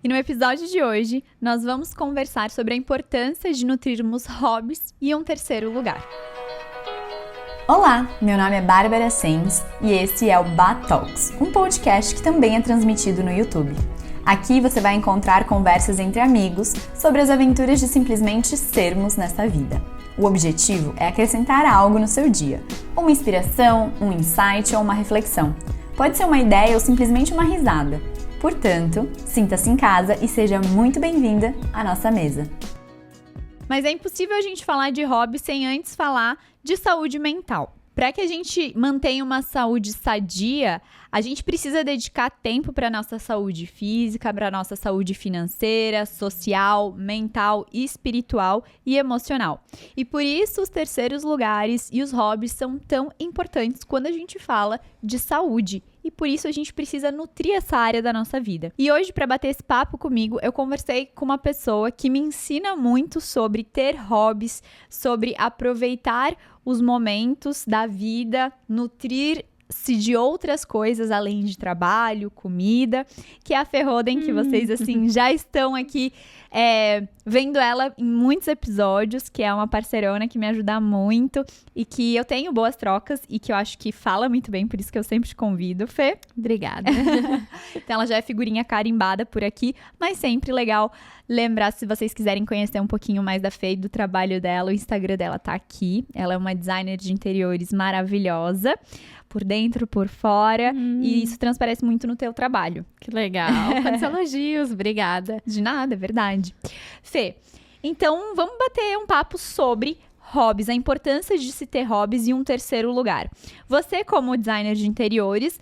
E no episódio de hoje, nós vamos conversar sobre a importância de nutrirmos hobbies e um terceiro lugar. Olá, meu nome é Bárbara Sens e esse é o Bat Talks, um podcast que também é transmitido no YouTube. Aqui você vai encontrar conversas entre amigos sobre as aventuras de simplesmente sermos nessa vida. O objetivo é acrescentar algo no seu dia, uma inspiração, um insight ou uma reflexão. Pode ser uma ideia ou simplesmente uma risada. Portanto, sinta-se em casa e seja muito bem-vinda à nossa mesa. Mas é impossível a gente falar de hobby sem antes falar de saúde mental. Para que a gente mantenha uma saúde sadia, a gente precisa dedicar tempo para a nossa saúde física, para a nossa saúde financeira, social, mental, espiritual e emocional. E por isso os terceiros lugares e os hobbies são tão importantes quando a gente fala de saúde. E por isso a gente precisa nutrir essa área da nossa vida. E hoje, para bater esse papo comigo, eu conversei com uma pessoa que me ensina muito sobre ter hobbies, sobre aproveitar os momentos da vida, nutrir-se de outras coisas além de trabalho, comida, que é a Fê Roden, que vocês assim já estão aqui vendo ela em muitos episódios, que é uma parceirona que me ajuda muito e que eu tenho boas trocas e que eu acho que fala muito bem, por isso que eu sempre te convido, Fê. Obrigada. Então ela já é figurinha carimbada por aqui, mas sempre legal lembrar, se vocês quiserem conhecer um pouquinho mais da Fê e do trabalho dela, o Instagram dela tá aqui. Ela é uma designer de interiores maravilhosa, por dentro, por fora, e isso transparece muito no teu trabalho. Que legal. Quantos elogios. Obrigada. De nada, é verdade. Fê, então vamos bater um papo sobre hobbies, a importância de se ter hobbies e um terceiro lugar. Você, como designer de interiores,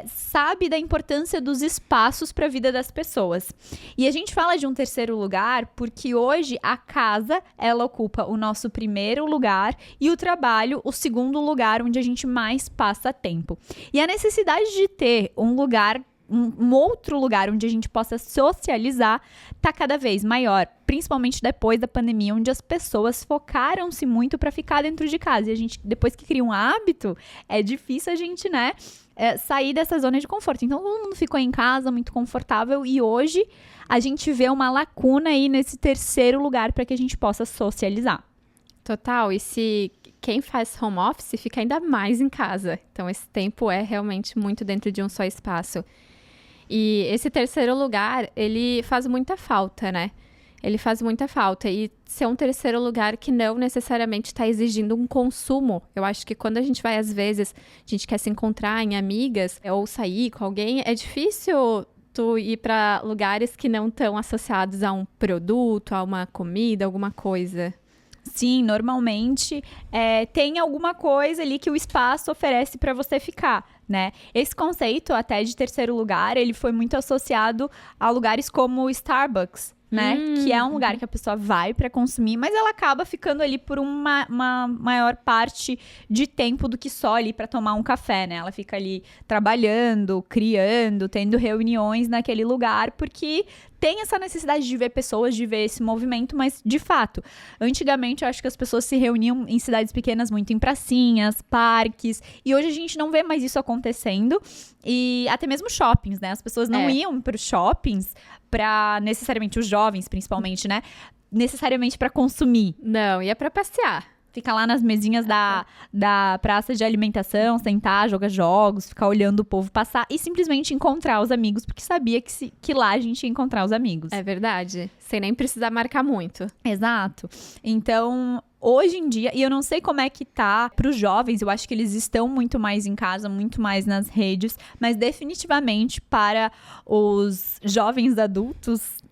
sabe da importância dos espaços para a vida das pessoas. E a gente fala de um terceiro lugar porque hoje a casa, ela ocupa o nosso primeiro lugar e o trabalho, o segundo lugar onde a gente mais passa tempo. E a necessidade de ter um lugar, um outro lugar onde a gente possa socializar tá cada vez maior, principalmente depois da pandemia, onde as pessoas focaram-se muito para ficar dentro de casa. E a gente, depois que cria um hábito, é difícil a gente, sair dessa zona de conforto. Então, todo mundo ficou em casa, muito confortável, e hoje a gente vê uma lacuna aí nesse terceiro lugar para que a gente possa socializar. Total. E se quem faz home office fica ainda mais em casa. Então, esse tempo é realmente muito dentro de um só espaço. E esse terceiro lugar, ele faz muita falta, né? Ele faz muita falta. E ser um terceiro lugar que não necessariamente está exigindo um consumo. Eu acho que quando a gente vai, às vezes, a gente quer se encontrar em amigas ou sair com alguém, é difícil tu ir para lugares que não estão associados a um produto, a uma comida, alguma coisa. Sim, normalmente tem alguma coisa ali que o espaço oferece para você ficar, né? Esse conceito até de terceiro lugar, ele foi muito associado a lugares como o Starbucks, né? Que é um lugar que a pessoa vai para consumir, mas ela acaba ficando ali por uma maior parte de tempo do que só ali para tomar um café, né? Ela fica ali trabalhando, criando, tendo reuniões naquele lugar, porque tem essa necessidade de ver pessoas, de ver esse movimento, mas, de fato, antigamente eu acho que as pessoas se reuniam em cidades pequenas muito em pracinhas, parques, e hoje a gente não vê mais isso acontecendo, e até mesmo shoppings, né? As pessoas não iam para os shoppings para necessariamente os jovens, principalmente, né? Necessariamente para consumir. Não, ia para passear. Fica lá nas mesinhas da praça de alimentação, sentar, jogar jogos, ficar olhando o povo passar e simplesmente encontrar os amigos, porque sabia que lá a gente ia encontrar os amigos. É verdade. Sem nem precisar marcar muito. Exato. Então, hoje em dia, e eu não sei como é que tá pros jovens, eu acho que eles estão muito mais em casa, muito mais nas redes, mas definitivamente para os jovens adultos,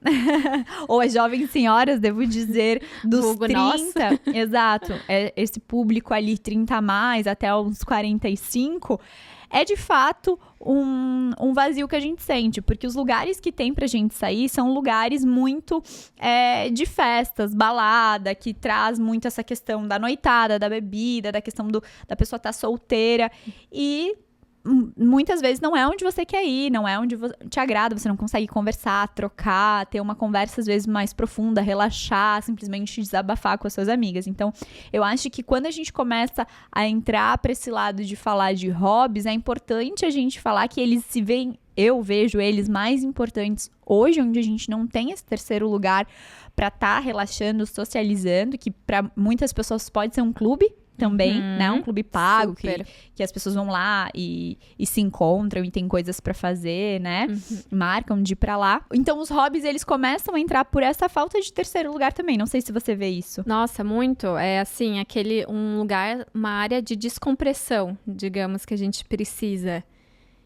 ou as jovens senhoras, devo dizer, dos Vulgo 30. nosso. Exato. Esse público ali, 30 a mais, até uns 45, é de fato um vazio que a gente sente, porque os lugares que tem pra gente sair são lugares muito de festas, balada, que traz muito essa questão da noitada, da bebida, da questão da pessoa estar solteira, e muitas vezes não é onde você quer ir, não é onde te agrada, você não consegue conversar, trocar, ter uma conversa às vezes mais profunda, relaxar, simplesmente desabafar com as suas amigas. Então, eu acho que quando a gente começa a entrar para esse lado de falar de hobbies, é importante a gente falar que eles eu vejo eles mais importantes hoje, onde a gente não tem esse terceiro lugar para estar relaxando, socializando, que para muitas pessoas pode ser um clube também, né? Um clube pago, que as pessoas vão lá e se encontram e tem coisas pra fazer, né? Marcam de ir pra lá. Então, os hobbies, eles começam a entrar por essa falta de terceiro lugar também. Não sei se você vê isso. Nossa, muito. É assim, um lugar, uma área de descompressão, digamos, que a gente precisa.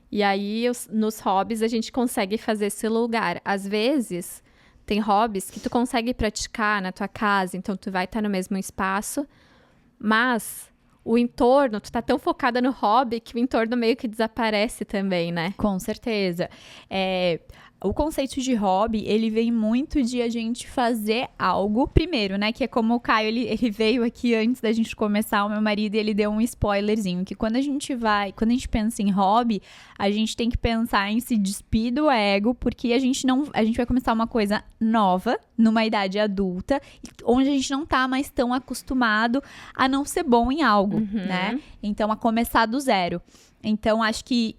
E aí, nos hobbies, a gente consegue fazer esse lugar. Às vezes, tem hobbies que tu consegue praticar na tua casa, então tu vai estar no mesmo espaço, mas o entorno, tu tá tão focada no hobby que o entorno meio que desaparece também, né? Com certeza. O conceito de hobby, ele vem muito de a gente fazer algo primeiro, né? Que é como o Caio, ele veio aqui antes da gente começar, o meu marido, e ele deu um spoilerzinho, que quando a gente pensa em hobby, a gente tem que pensar em se despir do ego, porque a gente vai começar uma coisa nova, numa idade adulta, onde a gente não tá mais tão acostumado a não ser bom em algo, né? Então, a começar do zero. Então, acho que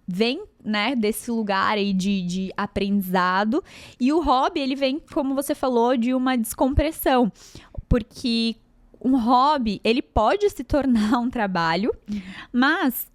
vem, né, desse lugar aí de aprendizado. E o hobby, ele vem, como você falou, de uma descompressão. Porque um hobby, ele pode se tornar um trabalho, mas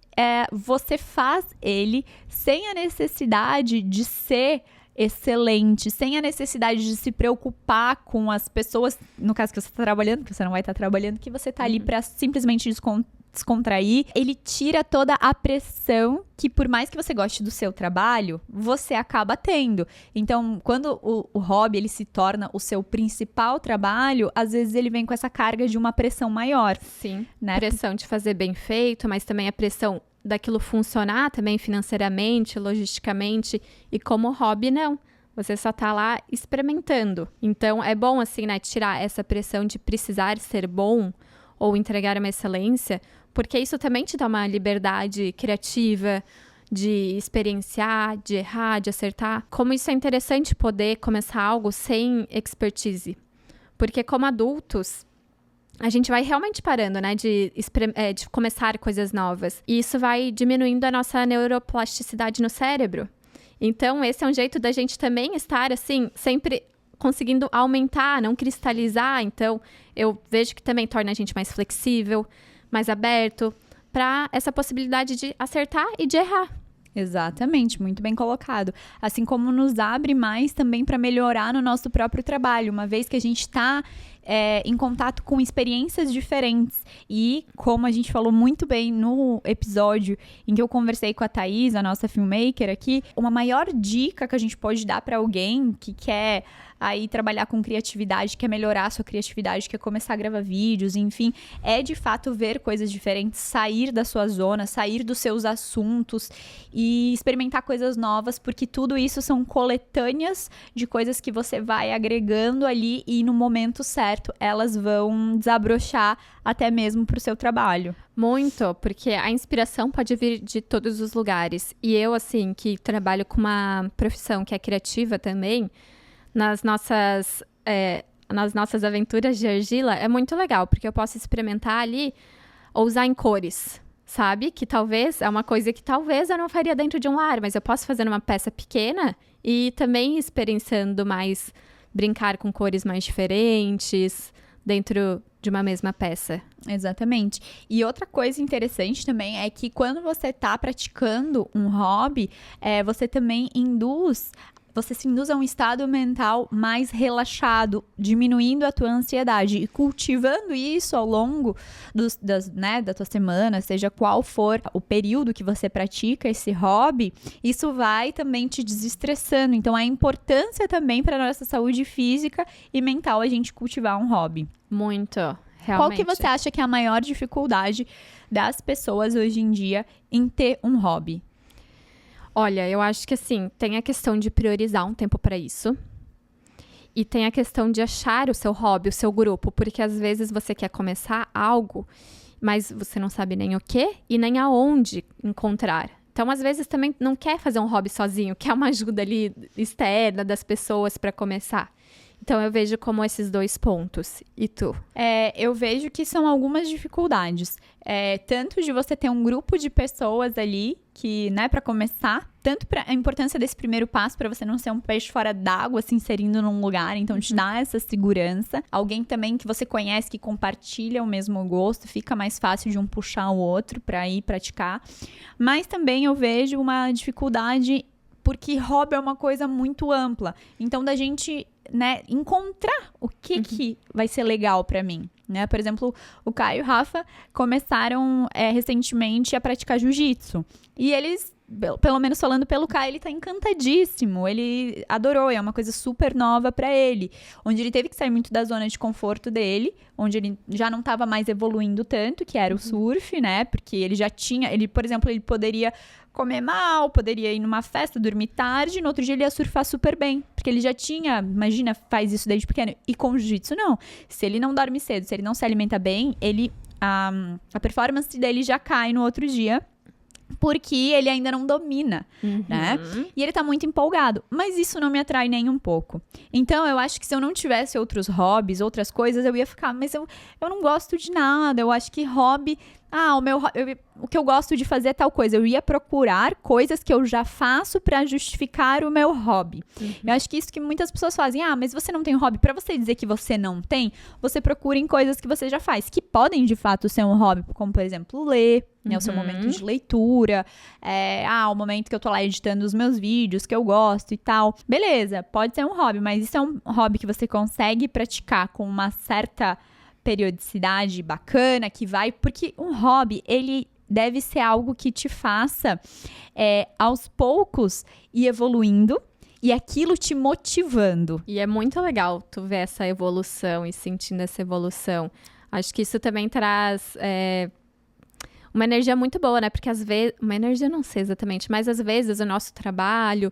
você faz ele sem a necessidade de ser excelente, sem a necessidade de se preocupar com as pessoas, no caso que você está trabalhando, que você não vai estar trabalhando, que você está ali para simplesmente descontrair. Ele tira toda a pressão que, por mais que você goste do seu trabalho, você acaba tendo. Então, quando o hobby, ele se torna o seu principal trabalho, às vezes ele vem com essa carga de uma pressão maior. Sim, né? Pressão de fazer bem feito, mas também a pressão daquilo funcionar também financeiramente, logisticamente, e como hobby, não. Você só tá lá experimentando. Então, é bom, assim, né, tirar essa pressão de precisar ser bom ou entregar uma excelência, porque isso também te dá uma liberdade criativa de experienciar, de errar, de acertar. Como isso é interessante poder começar algo sem expertise. Porque como adultos, a gente vai realmente parando, né, de começar coisas novas. E isso vai diminuindo a nossa neuroplasticidade no cérebro. Então, esse é um jeito da gente também estar, assim, sempre conseguindo aumentar, não cristalizar. Então, eu vejo que também torna a gente mais flexível, mais aberto para essa possibilidade de acertar e de errar. Exatamente, muito bem colocado. Assim como nos abre mais também para melhorar no nosso próprio trabalho, uma vez que a gente está em contato com experiências diferentes. E como a gente falou muito bem no episódio em que eu conversei com a Thaís, a nossa filmmaker aqui, uma maior dica que a gente pode dar para alguém que quer aí trabalhar com criatividade, quer melhorar a sua criatividade, quer começar a gravar vídeos, enfim, é de fato ver coisas diferentes, sair da sua zona, sair dos seus assuntos e experimentar coisas novas, porque tudo isso são coletâneas de coisas que você vai agregando ali e no momento certo elas vão desabrochar até mesmo pro seu trabalho. Muito, porque a inspiração pode vir de todos os lugares. E eu, assim, que trabalho com uma profissão que é criativa também, nas nossas aventuras de argila, é muito legal, porque eu posso experimentar ali, ou usar em cores, sabe? Que talvez, é uma coisa que talvez eu não faria dentro de um lar, mas eu posso fazer numa peça pequena e também experienciando mais, brincar com cores mais diferentes dentro de uma mesma peça. Exatamente. E outra coisa interessante também é que quando você está praticando um hobby, você também você se induz a um estado mental mais relaxado, diminuindo a tua ansiedade e cultivando isso ao longo da tua semana, seja qual for o período que você pratica esse hobby, isso vai também te desestressando. Então, a importância também para a nossa saúde física e mental a gente cultivar um hobby. Muito, realmente. Qual que você acha que é a maior dificuldade das pessoas hoje em dia em ter um hobby? Olha, eu acho que assim, tem a questão de priorizar um tempo para isso. E tem a questão de achar o seu hobby, o seu grupo. Porque às vezes você quer começar algo, mas você não sabe nem o que e nem aonde encontrar. Então, às vezes, também não quer fazer um hobby sozinho, quer uma ajuda ali externa das pessoas para começar. Então, eu vejo como esses dois pontos. E tu? Eu vejo que são algumas dificuldades. Tanto de você ter um grupo de pessoas ali que, né, pra começar, tanto pra a importância desse primeiro passo, pra você não ser um peixe fora d'água, se inserindo num lugar, então te dá essa segurança. Alguém também que você conhece, que compartilha o mesmo gosto, fica mais fácil de um puxar o outro pra ir praticar. Mas também eu vejo uma dificuldade, porque hobby é uma coisa muito ampla. Então, da gente, né, encontrar o que vai ser legal pra mim. Né? Por exemplo, o Caio e o Rafa começaram recentemente a praticar jiu-jitsu. E eles, pelo menos falando pelo Caio, ele tá encantadíssimo. Ele adorou, é uma coisa super nova pra ele. Onde ele teve que sair muito da zona de conforto dele, onde ele já não tava mais evoluindo tanto, que era o surf, né? Porque ele já tinha, por exemplo, ele poderia comer mal, poderia ir numa festa, dormir tarde, no outro dia ele ia surfar super bem, porque ele já tinha, imagina, faz isso desde pequeno, e com jiu-jitsu não, se ele não dorme cedo, se ele não se alimenta bem, a performance dele já cai no outro dia, porque ele ainda não domina, né? E ele tá muito empolgado. Mas isso não me atrai nem um pouco. Então, eu acho que se eu não tivesse outros hobbies, outras coisas, eu ia ficar... Mas eu não gosto de nada. Eu acho que hobby... o que eu gosto de fazer é tal coisa. Eu ia procurar coisas que eu já faço pra justificar o meu hobby. Eu acho que isso que muitas pessoas fazem. Mas você não tem hobby. Pra você dizer que você não tem, você procura em coisas que você já faz, que podem, de fato, ser um hobby. Como, por exemplo, ler, né? O seu momento de leitura. O momento que eu tô lá editando os meus vídeos, que eu gosto e tal. Beleza, pode ser um hobby, mas isso é um hobby que você consegue praticar com uma certa periodicidade bacana, que vai... Porque um hobby, ele deve ser algo que te faça, aos poucos, ir evoluindo e aquilo te motivando. E é muito legal tu ver essa evolução e sentindo essa evolução. Acho que isso também traz uma energia muito boa, né? Porque às vezes... Uma energia eu não sei exatamente, mas às vezes o nosso trabalho...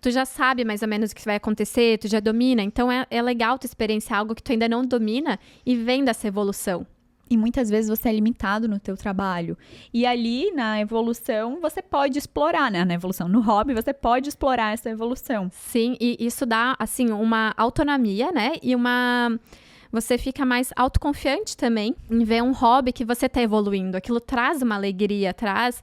Tu já sabe mais ou menos o que vai acontecer, tu já domina. Então, é legal tu experienciar algo que tu ainda não domina e vem dessa evolução. E muitas vezes você é limitado no teu trabalho. E ali, na evolução, você pode explorar, né? Na evolução, no hobby, você pode explorar essa evolução. Sim, e isso dá, assim, uma autonomia, né? E você fica mais autoconfiante também em ver um hobby que você tá evoluindo. Aquilo traz uma alegria, traz...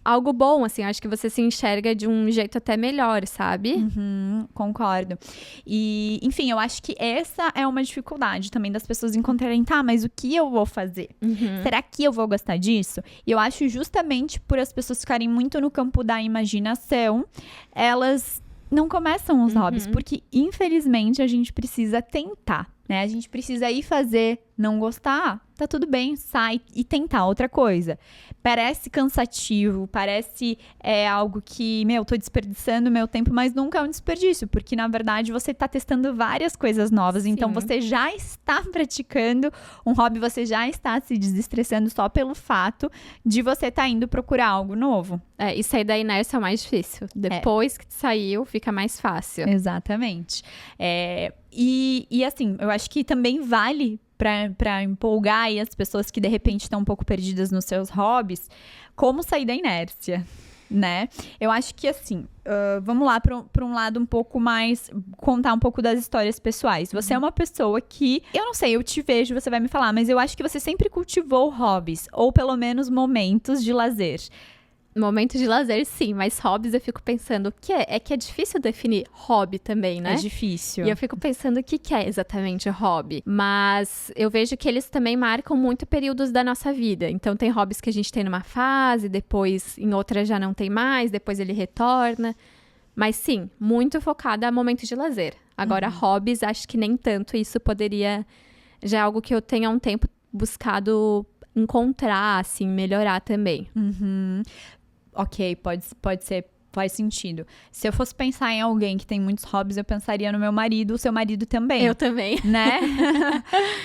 algo bom, assim, acho que você se enxerga de um jeito até melhor, sabe? Concordo. E, enfim, eu acho que essa é uma dificuldade também das pessoas encontrarem, mas o que eu vou fazer? Será que eu vou gostar disso? E eu acho justamente por as pessoas ficarem muito no campo da imaginação, elas não começam os hobbies, porque, infelizmente, a gente precisa tentar, né? A gente precisa ir fazer, não gostar, tá tudo bem, sai e tentar outra coisa. Parece cansativo, parece algo que, tô desperdiçando meu tempo, mas nunca é um desperdício, porque na verdade você tá testando várias coisas novas, Sim. Então você já está praticando um hobby, você já está se desestressando só pelo fato de você tá indo procurar algo novo. E sair da inércia é o mais difícil. Depois que saiu, fica mais fácil. Exatamente. E assim, eu acho que também vale para empolgar aí as pessoas que de repente estão um pouco perdidas nos seus hobbies, como sair da inércia, né? Eu acho que assim, vamos lá para um lado um pouco mais, contar um pouco das histórias pessoais. Você é uma pessoa que, eu não sei, eu te vejo, você vai me falar, mas eu acho que você sempre cultivou hobbies, ou pelo menos momentos de lazer. Momento de lazer, sim, mas hobbies eu fico pensando, o que é? É que é difícil definir hobby também, né? É difícil. E eu fico pensando o que é exatamente hobby. Mas eu vejo que eles também marcam muito períodos da nossa vida. Então tem hobbies que a gente tem numa fase, depois em outra já não tem mais, depois ele retorna. Mas sim, muito focada a momentos de lazer. Agora, hobbies, acho que nem tanto. Isso poderia... Já é algo que eu tenho há um tempo buscado encontrar, assim, melhorar também. Ok, pode ser, faz sentido. Se eu fosse pensar em alguém que tem muitos hobbies, eu pensaria no meu marido, o seu marido também. Eu também. Né?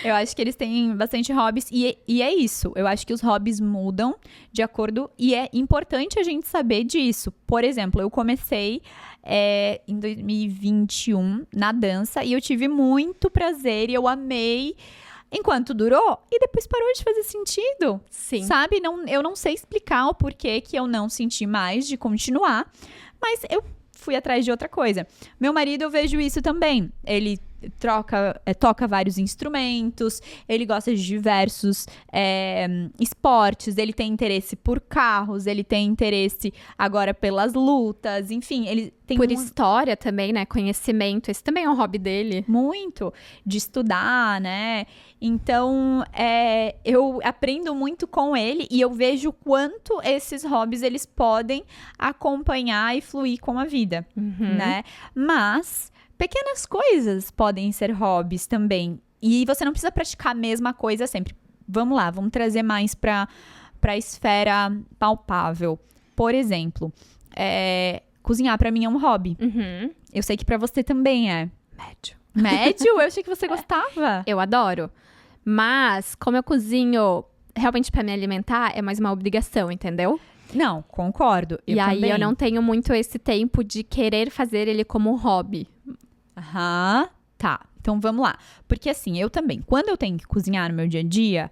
Eu acho que eles têm bastante hobbies e é isso. Eu acho que os hobbies mudam de acordo e é importante a gente saber disso. Por exemplo, eu comecei em 2021 na dança e eu tive muito prazer e eu amei enquanto durou, e depois parou de fazer sentido. Sim. Sabe? Eu não sei explicar o porquê que eu não senti mais de continuar, mas eu fui atrás de outra coisa. Meu marido, eu vejo isso também. Ele toca vários instrumentos, ele gosta de diversos esportes, ele tem interesse por carros, ele tem interesse agora pelas lutas, enfim, ele tem Por história também, né? Conhecimento, esse também é um hobby dele. muito de estudar, né? Então, eu aprendo muito com ele e eu vejo quanto esses hobbies, eles podem acompanhar e fluir com a vida, né? Mas pequenas coisas podem ser hobbies também. E você não precisa praticar a mesma coisa sempre. Vamos lá, vamos trazer mais para a esfera palpável. Por exemplo, cozinhar para mim é um hobby. Eu sei que para você também é. Médio. Médio? Eu achei que você gostava. Eu adoro. Mas, como eu cozinho realmente para me alimentar, é mais uma obrigação, entendeu? Não, concordo. E aí também. eu não tenho muito esse tempo de querer fazer ele como hobby. Tá. Então vamos lá. Porque assim, eu também, quando eu tenho que cozinhar no meu dia a dia,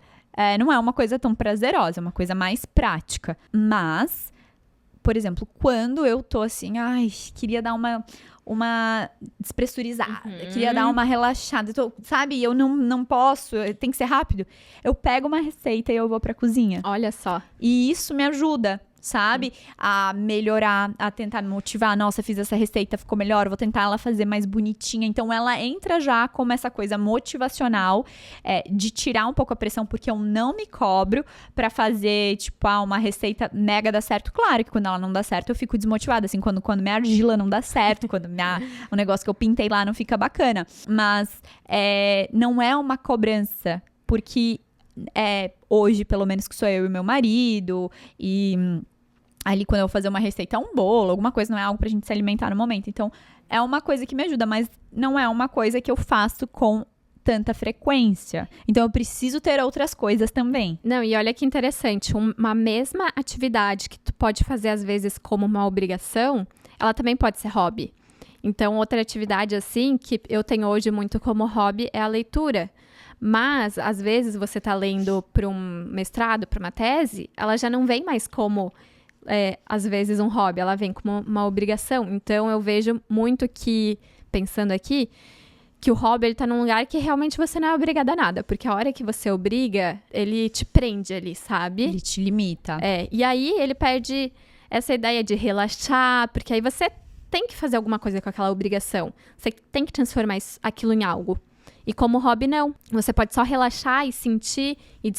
não é uma coisa tão prazerosa, é uma coisa mais prática. Mas, por exemplo, quando eu tô assim, queria dar uma despressurizada, queria dar uma relaxada, sabe? Eu não posso, tem que ser rápido. Eu pego uma receita e eu vou pra cozinha. Olha só. E isso me ajuda, sabe? A melhorar, a tentar me motivar. Nossa, fiz essa receita, ficou melhor, vou tentar ela fazer mais bonitinha. Então, ela entra já como essa coisa motivacional, de tirar um pouco a pressão, porque eu não me cobro pra fazer, tipo, uma receita mega dar certo. Claro que quando ela não dá certo, eu fico desmotivada, assim, quando minha argila não dá certo, quando o negócio que eu pintei lá não fica bacana. Mas, não é uma cobrança, porque hoje, pelo menos que sou eu e meu marido, e ali quando eu vou fazer uma receita, um bolo, alguma coisa, não é algo pra gente se alimentar no momento. Então, é uma coisa que me ajuda, mas não é uma coisa que eu faço com tanta frequência. Então, eu preciso ter outras coisas também. Não, e olha que interessante, uma mesma atividade que tu pode fazer às vezes como uma obrigação, ela também pode ser hobby. Então, outra atividade assim, que eu tenho hoje muito como hobby, é a leitura. Mas, às vezes, você está lendo para um mestrado, para uma tese, ela já não vem mais como, às vezes, um hobby, ela vem como uma obrigação. Então, eu vejo muito que, pensando aqui, que o hobby ele tá num lugar que realmente você não é obrigada a nada. Porque a hora que você obriga, ele te prende ali, sabe? Ele te limita. E aí, ele perde essa ideia de relaxar, porque aí você tem que fazer alguma coisa com aquela obrigação. Você tem que transformar aquilo em algo. E como hobby, não. Você pode só relaxar e sentir e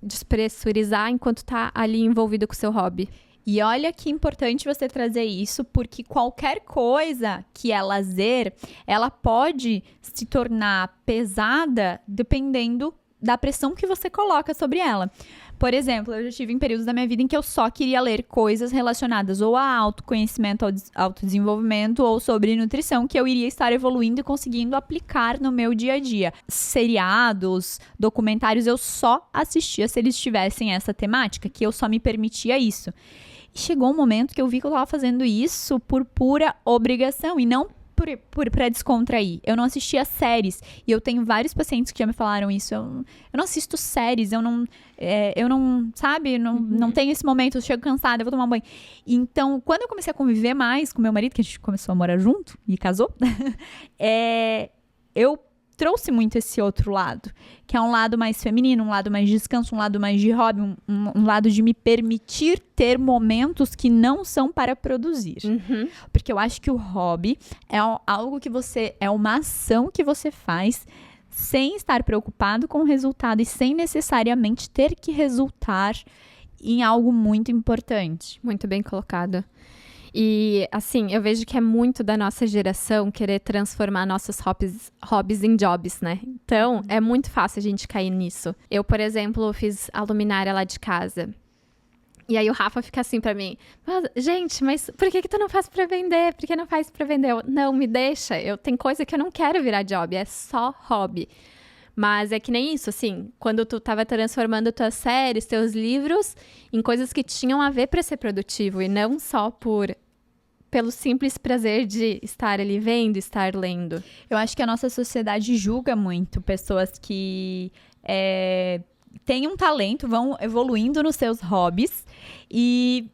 despressurizar enquanto tá ali envolvido com o seu hobby. E olha que importante você trazer isso, porque qualquer coisa que é lazer, ela pode se tornar pesada dependendo da pressão que você coloca sobre ela. Por exemplo, eu já tive em períodos da minha vida em que eu só queria ler coisas relacionadas ou a autoconhecimento, ao autodesenvolvimento ou sobre nutrição, que eu iria estar evoluindo e conseguindo aplicar no meu dia a dia. Seriados, documentários, eu só assistia se eles tivessem essa temática, que eu só me permitia isso. E chegou um momento que eu vi que eu estava fazendo isso por pura obrigação e não pra descontrair. Eu não assistia séries. E eu tenho vários pacientes que já me falaram isso. Eu não assisto séries. Eu não sabe? Não tenho esse momento. Eu chego cansada, eu vou tomar um banho. Então, quando eu comecei a conviver mais com meu marido, que a gente começou a morar junto e casou, eu trouxe muito esse outro lado, que é um lado mais feminino, um lado mais de descanso, um lado mais de hobby, um lado de me permitir ter momentos que não são para produzir. Porque eu acho que o hobby é algo que é uma ação que você faz sem estar preocupado com o resultado e sem necessariamente ter que resultar em algo muito importante. Muito bem colocado. E, assim, eu vejo que é muito da nossa geração querer transformar nossos hobbies em jobs, né? Então, é muito fácil a gente cair nisso. Eu, por exemplo, fiz a luminária lá de casa. E aí o Rafa fica assim pra mim, gente, mas por que tu não faz pra vender? Por que não faz pra vender? Não, me deixa. Tem coisa que eu não quero virar job, é só hobby. Mas é que nem isso, assim, quando tu tava transformando tuas séries, teus livros em coisas que tinham a ver pra ser produtivo e não só pelo simples prazer de estar ali vendo, estar lendo. Eu acho que a nossa sociedade julga muito pessoas que têm um talento, vão evoluindo nos seus hobbies e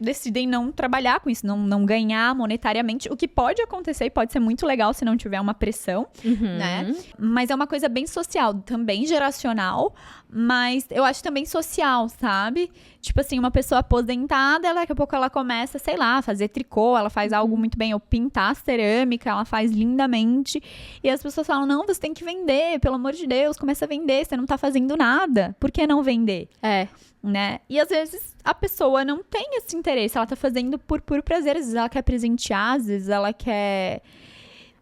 decidem não trabalhar com isso, não ganhar monetariamente, o que pode acontecer e pode ser muito legal se não tiver uma pressão, né? Mas é uma coisa bem social, também geracional, mas eu acho também social, sabe? Tipo assim, uma pessoa aposentada, daqui a pouco ela começa, sei lá, a fazer tricô, ela faz algo muito bem, ou pintar cerâmica, ela faz lindamente, e as pessoas falam, não, você tem que vender, pelo amor de Deus, começa a vender, você não tá fazendo nada, por que não vender? Né? E às vezes a pessoa não tem esse interesse, ela tá fazendo por puro prazer, às vezes ela quer presentear, às vezes ela quer...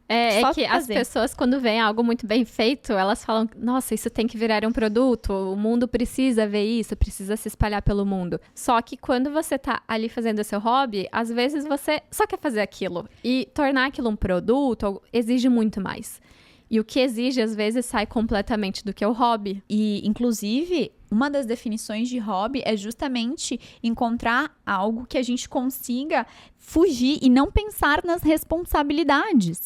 É que as pessoas, quando veem algo muito bem feito, elas falam, nossa, isso tem que virar um produto, o mundo precisa ver isso, precisa se espalhar pelo mundo. Só que quando você tá ali fazendo o seu hobby, às vezes você só quer fazer aquilo. E tornar aquilo um produto exige muito mais. E o que exige, às vezes, sai completamente do que é o hobby. E, inclusive, uma das definições de hobby é justamente encontrar algo que a gente consiga fugir e não pensar nas responsabilidades.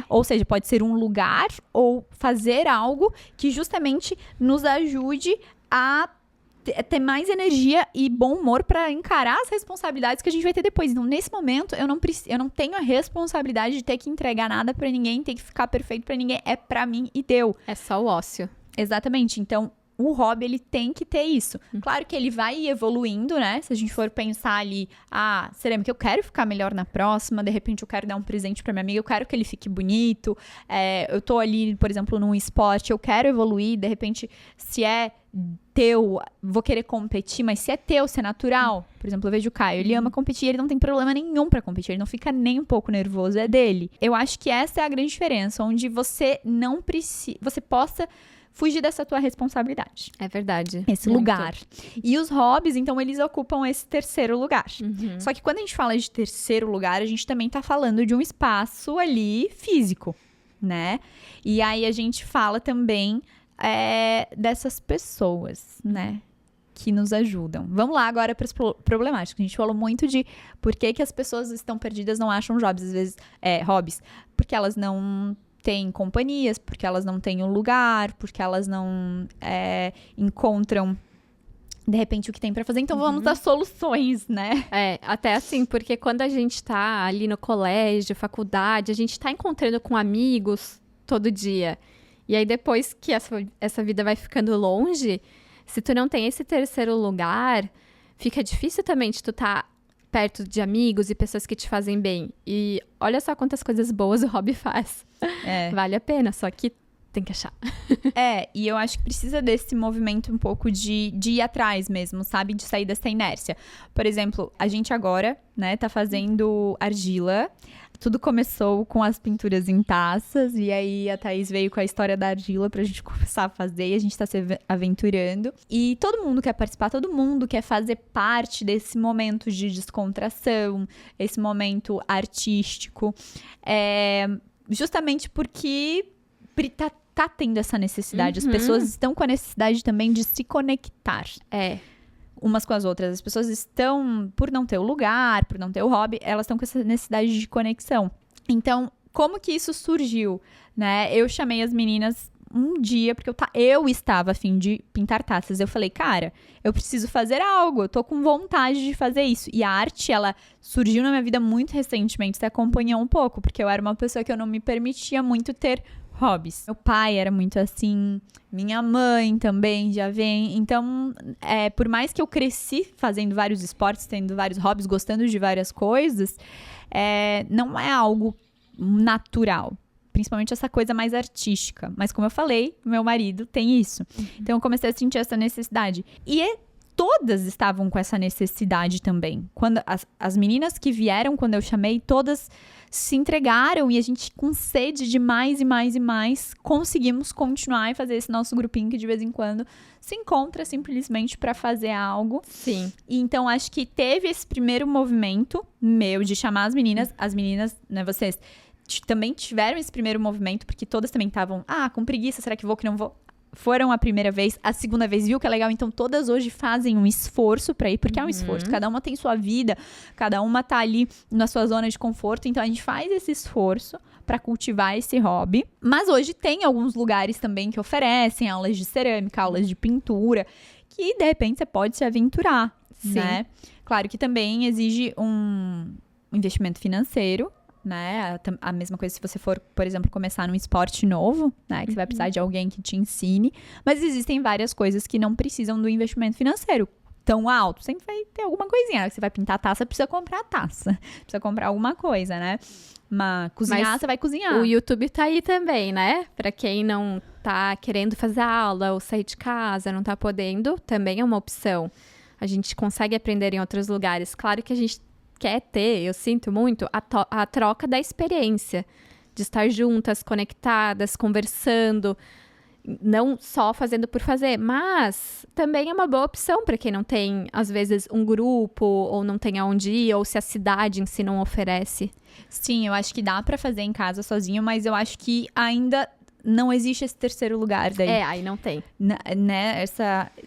Ou seja, pode ser um lugar ou fazer algo que justamente nos ajude a ter mais energia e bom humor para encarar as responsabilidades que a gente vai ter depois. Então, nesse momento, eu não tenho a responsabilidade de ter que entregar nada para ninguém, ter que ficar perfeito para ninguém. É para mim e deu. É só o ócio. Exatamente. Então, o hobby, ele tem que ter isso. Claro que ele vai evoluindo, né? Se a gente for pensar ali, cerâmica, eu quero ficar melhor na próxima, de repente eu quero dar um presente pra minha amiga, eu quero que ele fique bonito, eu tô ali, por exemplo, num esporte, eu quero evoluir, de repente, se é teu, vou querer competir, mas se é teu, se é natural, por exemplo, eu vejo o Caio, ele ama competir, ele não tem problema nenhum pra competir, ele não fica nem um pouco nervoso, é dele. Eu acho que essa é a grande diferença, onde você não precisa, você possa fugir dessa tua responsabilidade. É verdade. Esse muito. lugar. E os hobbies, então, eles ocupam esse terceiro lugar. Só que quando a gente fala de terceiro lugar, a gente também tá falando de um espaço ali físico, né? E aí a gente fala também dessas pessoas, né? Que nos ajudam. Vamos lá agora para as problemáticas. A gente falou muito de por que as pessoas estão perdidas, não acham hobbies, às vezes, hobbies. Porque elas não têm companhias, porque elas não têm um lugar, porque elas não encontram, de repente, o que tem pra fazer. Então, vamos dar soluções, né? Até assim, porque quando a gente tá ali no colégio, faculdade, a gente tá encontrando com amigos todo dia. E aí, depois que essa vida vai ficando longe, se tu não tem esse terceiro lugar, fica difícil também de tu tá perto de amigos e pessoas que te fazem bem. E olha só quantas coisas boas o hobby faz. Vale a pena, só que tem que achar. E eu acho que precisa desse movimento um pouco de ir atrás mesmo, sabe? De sair dessa inércia. Por exemplo, a gente agora, né, tá fazendo argila. Tudo começou com as pinturas em taças, e aí a Thaís veio com a história da argila pra gente começar a fazer, e a gente tá se aventurando. E todo mundo quer participar, todo mundo quer fazer parte desse momento de descontração, esse momento artístico, justamente porque tá tendo essa necessidade. As pessoas estão com a necessidade também de se conectar. Umas com as outras. As pessoas estão, por não ter o lugar, por não ter o hobby, elas estão com essa necessidade de conexão. Então, como que isso surgiu, né? Eu chamei as meninas um dia, porque eu estava a fim de pintar taças. Eu falei, cara, eu preciso fazer algo, eu tô com vontade de fazer isso. E a arte, ela surgiu na minha vida muito recentemente, você acompanhou um pouco, porque eu era uma pessoa que eu não me permitia muito ter hobbies. Meu pai era muito assim, minha mãe também já vem. Então, por mais que eu cresci fazendo vários esportes, tendo vários hobbies, gostando de várias coisas, não é algo natural. Principalmente essa coisa mais artística. Mas como eu falei, meu marido tem isso. Então eu comecei a sentir essa necessidade. E todas estavam com essa necessidade também. Quando as meninas que vieram, quando eu chamei, todas se entregaram e a gente, com sede de mais e mais e mais, conseguimos continuar e fazer esse nosso grupinho que de vez em quando se encontra simplesmente para fazer algo. Sim. E então, acho que teve esse primeiro movimento meu de chamar as meninas, né, vocês também tiveram esse primeiro movimento, porque todas também estavam, com preguiça, será que vou, que não vou? Foram a primeira vez, a segunda vez viu que é legal, então todas hoje fazem um esforço pra ir, porque é um esforço, cada uma tem sua vida, cada uma tá ali na sua zona de conforto, então a gente faz esse esforço pra cultivar esse hobby, mas hoje tem alguns lugares também que oferecem aulas de cerâmica, aulas de pintura, que de repente você pode se aventurar. Sim. né? Claro que também exige um investimento financeiro, né? A mesma coisa se você for, por exemplo, começar num esporte novo, né? Que você vai precisar de alguém que te ensine. Mas existem várias coisas que não precisam do investimento financeiro tão alto. Sempre vai ter alguma coisinha, né? Você vai pintar a taça, precisa comprar a taça. Precisa comprar alguma coisa, né? Mas cozinhar, você vai cozinhar. O YouTube tá aí também, né? Pra quem não tá querendo fazer aula ou sair de casa, não tá podendo, também é uma opção. A gente consegue aprender em outros lugares. Claro que a gente quer ter, eu sinto muito, a troca da experiência. De estar juntas, conectadas, conversando. Não só fazendo por fazer, mas também é uma boa opção para quem não tem, às vezes, um grupo, ou não tem aonde ir, ou se a cidade em si não oferece. Sim, eu acho que dá pra fazer em casa sozinho, mas eu acho que ainda não existe esse terceiro lugar daí. Aí não tem. Né?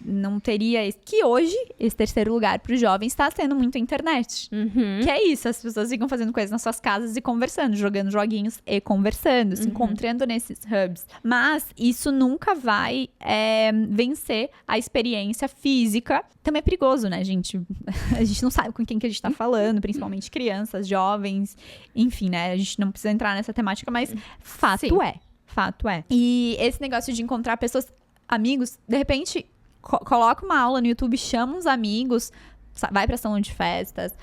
Não teria... Que hoje, esse terceiro lugar para os jovens está sendo muito a internet. Uhum. Que é isso, as pessoas ficam fazendo coisas nas suas casas e conversando, jogando joguinhos e conversando, se encontrando nesses hubs. Mas isso nunca vai vencer a experiência física. Também é perigoso, né, gente? A gente não sabe com quem que a gente tá falando, principalmente crianças, jovens, enfim, né? A gente não precisa entrar nessa temática, mas fato é. Fato é. E esse negócio de encontrar pessoas, amigos, de repente, coloca uma aula no YouTube, chama uns amigos, vai pra salão de festas,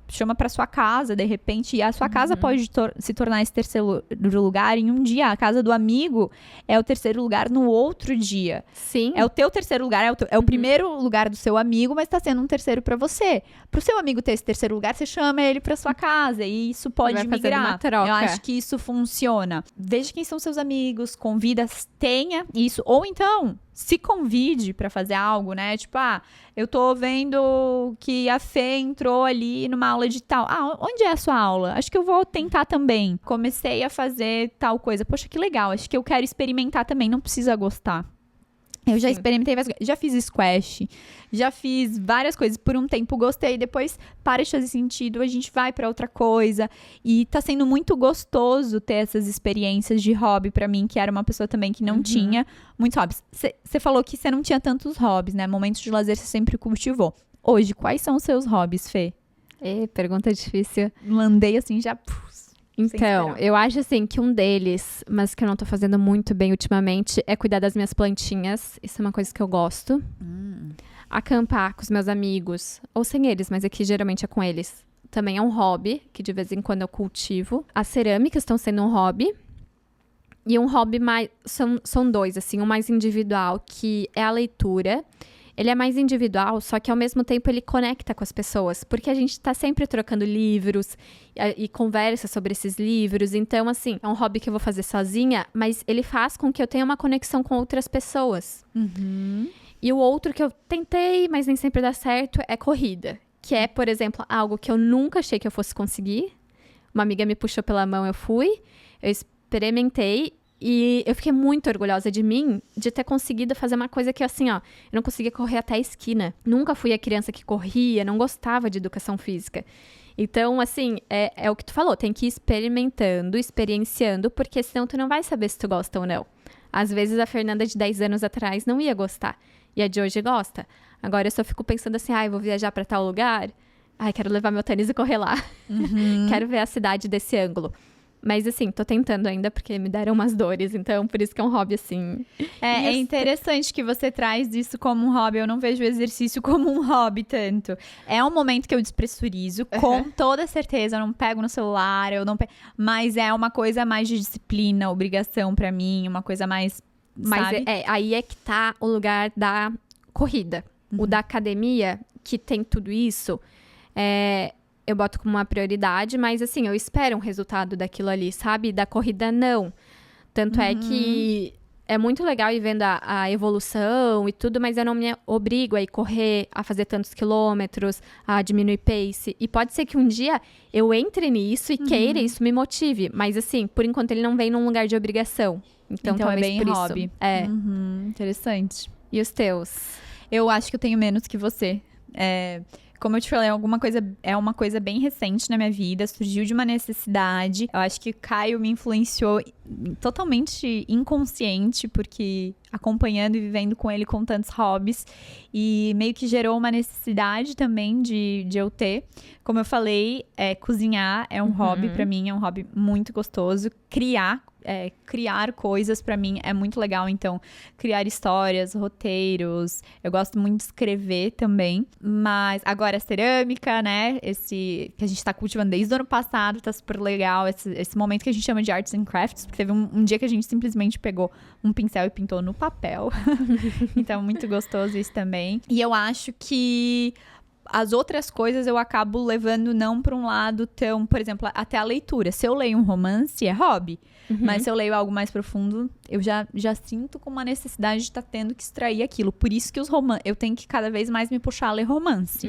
chama pra sua casa, de repente, e a sua casa pode se tornar esse terceiro lugar em um dia. A casa do amigo é o terceiro lugar no outro dia. Sim. É o teu terceiro lugar, é o primeiro lugar do seu amigo, mas tá sendo um terceiro pra você. Pro seu amigo ter esse terceiro lugar, você chama ele pra sua casa e isso pode Vai fazendo migrar. uma troca. Eu acho que isso funciona. Veja quem são seus amigos, convida, tenha isso. Ou então, se convide pra fazer algo, né? Tipo, eu tô vendo que a Fê entrou ali numa aula de tal. Onde é a sua aula? Acho que eu vou tentar também. Comecei a fazer tal coisa. Poxa, que legal. Acho que eu quero experimentar também. Não precisa gostar. Eu já experimentei, já fiz squash, já fiz várias coisas. Por um tempo gostei, depois para de fazer sentido, a gente vai pra outra coisa. E tá sendo muito gostoso ter essas experiências de hobby pra mim, que era uma pessoa também que não tinha muitos hobbies. Você falou que você não tinha tantos hobbies, né? Momentos de lazer você sempre cultivou. Hoje, quais são os seus hobbies, Fê? Pergunta difícil. Landei assim, já... Então, eu acho assim que um deles, mas que eu não tô fazendo muito bem ultimamente, é cuidar das minhas plantinhas. Isso é uma coisa que eu gosto. Acampar com os meus amigos, ou sem eles, mas aqui geralmente é com eles. Também é um hobby, que de vez em quando eu cultivo. As cerâmicas estão sendo um hobby. E um hobby mais... São dois, assim. Um mais individual, que é a leitura. Ele é mais individual, só que ao mesmo tempo ele conecta com as pessoas. Porque a gente tá sempre trocando livros e conversa sobre esses livros. Então, assim, é um hobby que eu vou fazer sozinha, mas ele faz com que eu tenha uma conexão com outras pessoas. E o outro que eu tentei, mas nem sempre dá certo, é corrida. Que é, por exemplo, algo que eu nunca achei que eu fosse conseguir. Uma amiga me puxou pela mão, eu fui. Eu experimentei. E eu fiquei muito orgulhosa de mim, de ter conseguido fazer uma coisa que, assim, eu não conseguia correr até a esquina. Nunca fui a criança que corria, não gostava de educação física. Então, assim, é o que tu falou, tem que ir experimentando, experienciando, porque senão tu não vai saber se tu gosta ou não. Às vezes a Fernanda de 10 anos atrás não ia gostar, e a de hoje gosta. Agora eu só fico pensando assim, vou viajar pra tal lugar, quero levar meu tênis e correr lá. Quero ver a cidade desse ângulo. Mas, assim, tô tentando ainda, porque me deram umas dores. Então, por isso que é um hobby, assim... É interessante que você traz isso como um hobby. Eu não vejo o exercício como um hobby tanto. É um momento que eu despressurizo, com toda certeza. Eu não pego no celular, mas é uma coisa mais de disciplina, obrigação pra mim. Uma coisa mais, sabe? Aí é que tá o lugar da corrida. O da academia, que tem tudo isso... Eu boto como uma prioridade, mas assim, eu espero um resultado daquilo ali, sabe? Da corrida, não. Tanto é que é muito legal ir vendo a evolução e tudo, mas eu não me obrigo a ir correr, a fazer tantos quilômetros, a diminuir pace. E pode ser que um dia eu entre nisso e queira, isso me motive. Mas assim, por enquanto ele não vem num lugar de obrigação. Então talvez é bem por hobby. Isso. Interessante. E os teus? Eu acho que eu tenho menos que você. Como eu te falei, é uma coisa bem recente na minha vida, surgiu de uma necessidade. Eu acho que o Caio me influenciou totalmente inconsciente, porque acompanhando e vivendo com ele com tantos hobbies, e meio que gerou uma necessidade também de eu ter. Como eu falei, cozinhar é um hobby pra mim, é um hobby muito gostoso. Criar coisas pra mim é muito legal, então criar histórias, roteiros, eu gosto muito de escrever também, mas agora a cerâmica, né, esse que a gente tá cultivando desde o ano passado, tá super legal, esse momento que a gente chama de arts and crafts, porque teve um dia que a gente simplesmente pegou um pincel e pintou no papel, então muito gostoso isso também, e eu acho que as outras coisas eu acabo levando não para um lado tão, por exemplo, até a leitura. Se eu leio um romance, é hobby. Mas se eu leio algo mais profundo, eu já sinto com uma necessidade de estar tendo que extrair aquilo. Por isso que eu tenho que cada vez mais me puxar a ler romance.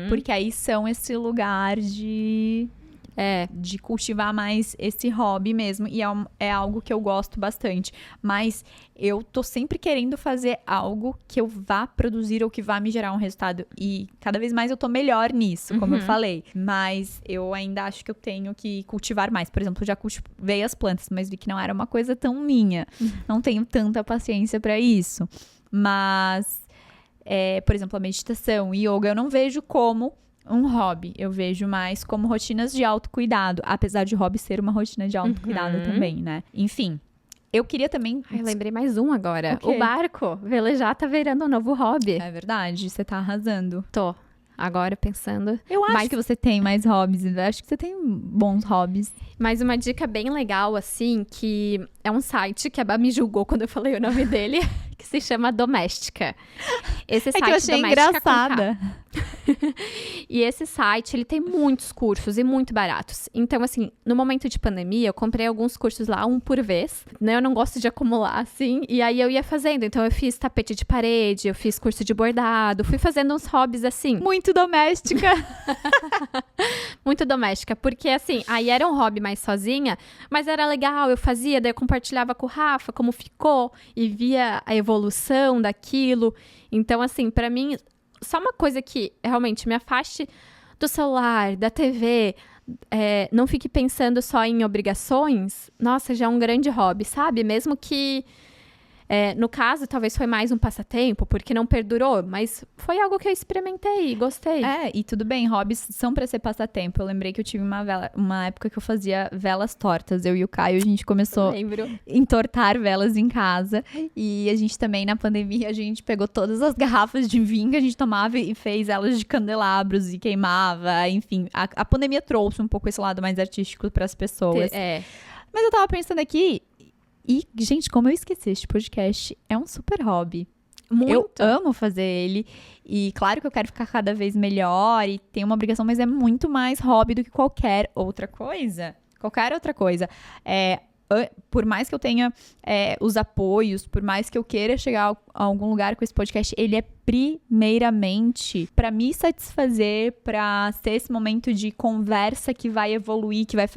Porque aí são esse lugar de cultivar mais esse hobby mesmo. E é algo que eu gosto bastante. Mas eu tô sempre querendo fazer algo que eu vá produzir ou que vá me gerar um resultado. E cada vez mais eu tô melhor nisso, como eu falei. Mas eu ainda acho que eu tenho que cultivar mais. Por exemplo, eu já cultivei as plantas, mas vi que não era uma coisa tão minha. Não tenho tanta paciência pra isso. Mas, por exemplo, a meditação, yoga, eu não vejo como um hobby, eu vejo mais como rotinas de autocuidado, apesar de hobby ser uma rotina de autocuidado também, né? Enfim, eu queria também... Ai, lembrei mais um agora. O quê? O barco. Velejar tá virando um novo hobby. É verdade, você tá arrasando. Tô. Agora pensando. Eu acho que você tem mais hobbies, eu acho que você tem bons hobbies. Mas uma dica bem legal, assim, que é um site que a Bá me julgou quando eu falei o nome dele, que se chama Doméstica. Esse site que eu achei Doméstica engraçada. E esse site, ele tem muitos cursos e muito baratos. Então, assim, no momento de pandemia, eu comprei alguns cursos lá, um por vez. Né? Eu não gosto de acumular, assim. E aí eu ia fazendo. Então, eu fiz tapete de parede, eu fiz curso de bordado. Fui fazendo uns hobbies, assim. Muito doméstica. Muito doméstica. Porque, assim, aí era um hobby mais sozinha. Mas era legal, eu fazia. Daí eu compartilhava com o Rafa como ficou. E via a evolução daquilo. Então, assim, pra mim... Só uma coisa que realmente me afaste do celular, da TV, não fique pensando só em obrigações, nossa, já é um grande hobby, sabe? Mesmo que, no caso, talvez foi mais um passatempo, porque não perdurou, mas foi algo que eu experimentei e gostei. E tudo bem, hobbies são pra ser passatempo. Eu lembrei que eu tive uma época que eu fazia velas tortas. Eu e o Caio, a gente começou a entortar velas em casa. E a gente também, na pandemia, a gente pegou todas as garrafas de vinho que a gente tomava e fez elas de candelabros e queimava. Enfim, a pandemia trouxe um pouco esse lado mais artístico pras pessoas. Mas eu tava pensando aqui... E, gente, como eu esqueci, este podcast é um super hobby. Muito. Eu amo fazer ele. E claro que eu quero ficar cada vez melhor e tem uma obrigação, mas é muito mais hobby do que qualquer outra coisa. Por mais que eu tenha os apoios, por mais que eu queira chegar a algum lugar com esse podcast, ele é primeiramente para me satisfazer, para ser esse momento de conversa que vai evoluir, que vai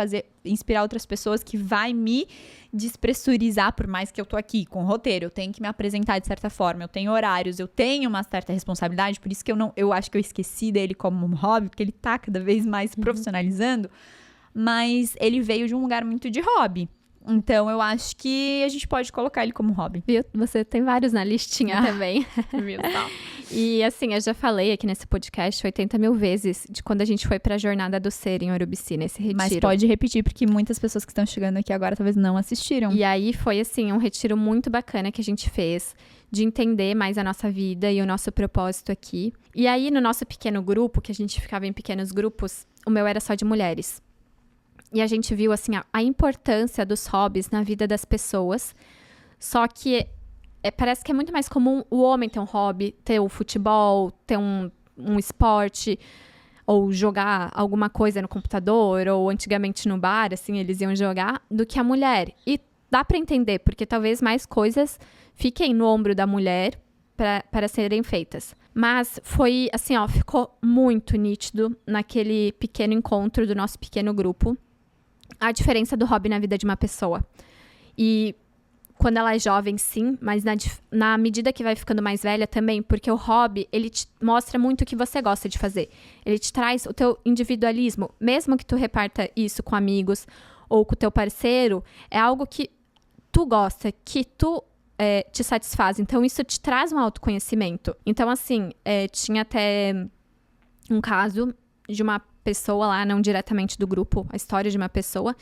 inspirar outras pessoas, que vai me despressurizar, por mais que eu tô aqui com roteiro, eu tenho que me apresentar de certa forma, eu tenho horários, eu tenho uma certa responsabilidade, por isso que eu acho que eu esqueci dele como um hobby, porque ele tá cada vez mais profissionalizando, mas ele veio de um lugar muito de hobby. Então, eu acho que a gente pode colocar ele como hobby. Viu? Você tem vários na listinha também. E assim, eu já falei aqui nesse podcast 80 mil vezes de quando a gente foi pra Jornada do Ser em Urubici, nesse retiro. Mas pode repetir, porque muitas pessoas que estão chegando aqui agora talvez não assistiram. E aí foi, assim, um retiro muito bacana que a gente fez, de entender mais a nossa vida e o nosso propósito aqui. E aí, no nosso pequeno grupo, que a gente ficava em pequenos grupos, o meu era só de mulheres. E a gente viu, assim, a importância dos hobbies na vida das pessoas. Só que parece que é muito mais comum o homem ter um hobby, ter o futebol, ter um esporte, ou jogar alguma coisa no computador, ou antigamente no bar, assim, eles iam jogar, do que a mulher. E dá pra entender, porque talvez mais coisas fiquem no ombro da mulher para serem feitas. Mas foi, assim, ficou muito nítido naquele pequeno encontro do nosso pequeno grupo, a diferença do hobby na vida de uma pessoa. E quando ela é jovem, sim, mas na medida que vai ficando mais velha também, porque o hobby, ele te mostra muito o que você gosta de fazer. Ele te traz o teu individualismo, mesmo que tu reparta isso com amigos ou com o teu parceiro, é algo que tu gosta, que tu te satisfaz. Então, isso te traz um autoconhecimento. Então, assim, tinha até um caso de uma pessoa lá, não diretamente do grupo, a história de uma pessoa,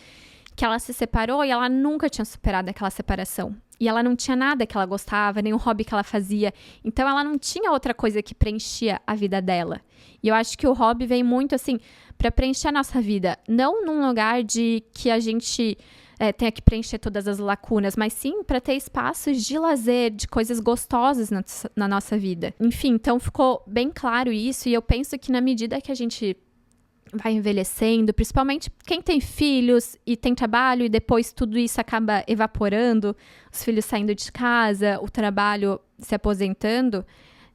que ela se separou e ela nunca tinha superado aquela separação. E ela não tinha nada que ela gostava, nenhum hobby que ela fazia. Então, ela não tinha outra coisa que preenchia a vida dela. E eu acho que o hobby vem muito, assim, para preencher a nossa vida. Não num lugar de que a gente tenha que preencher todas as lacunas, mas sim para ter espaços de lazer, de coisas gostosas na nossa vida. Enfim, então ficou bem claro isso. E eu penso que na medida que a gente vai envelhecendo, principalmente quem tem filhos e tem trabalho e depois tudo isso acaba evaporando, os filhos saindo de casa, o trabalho se aposentando,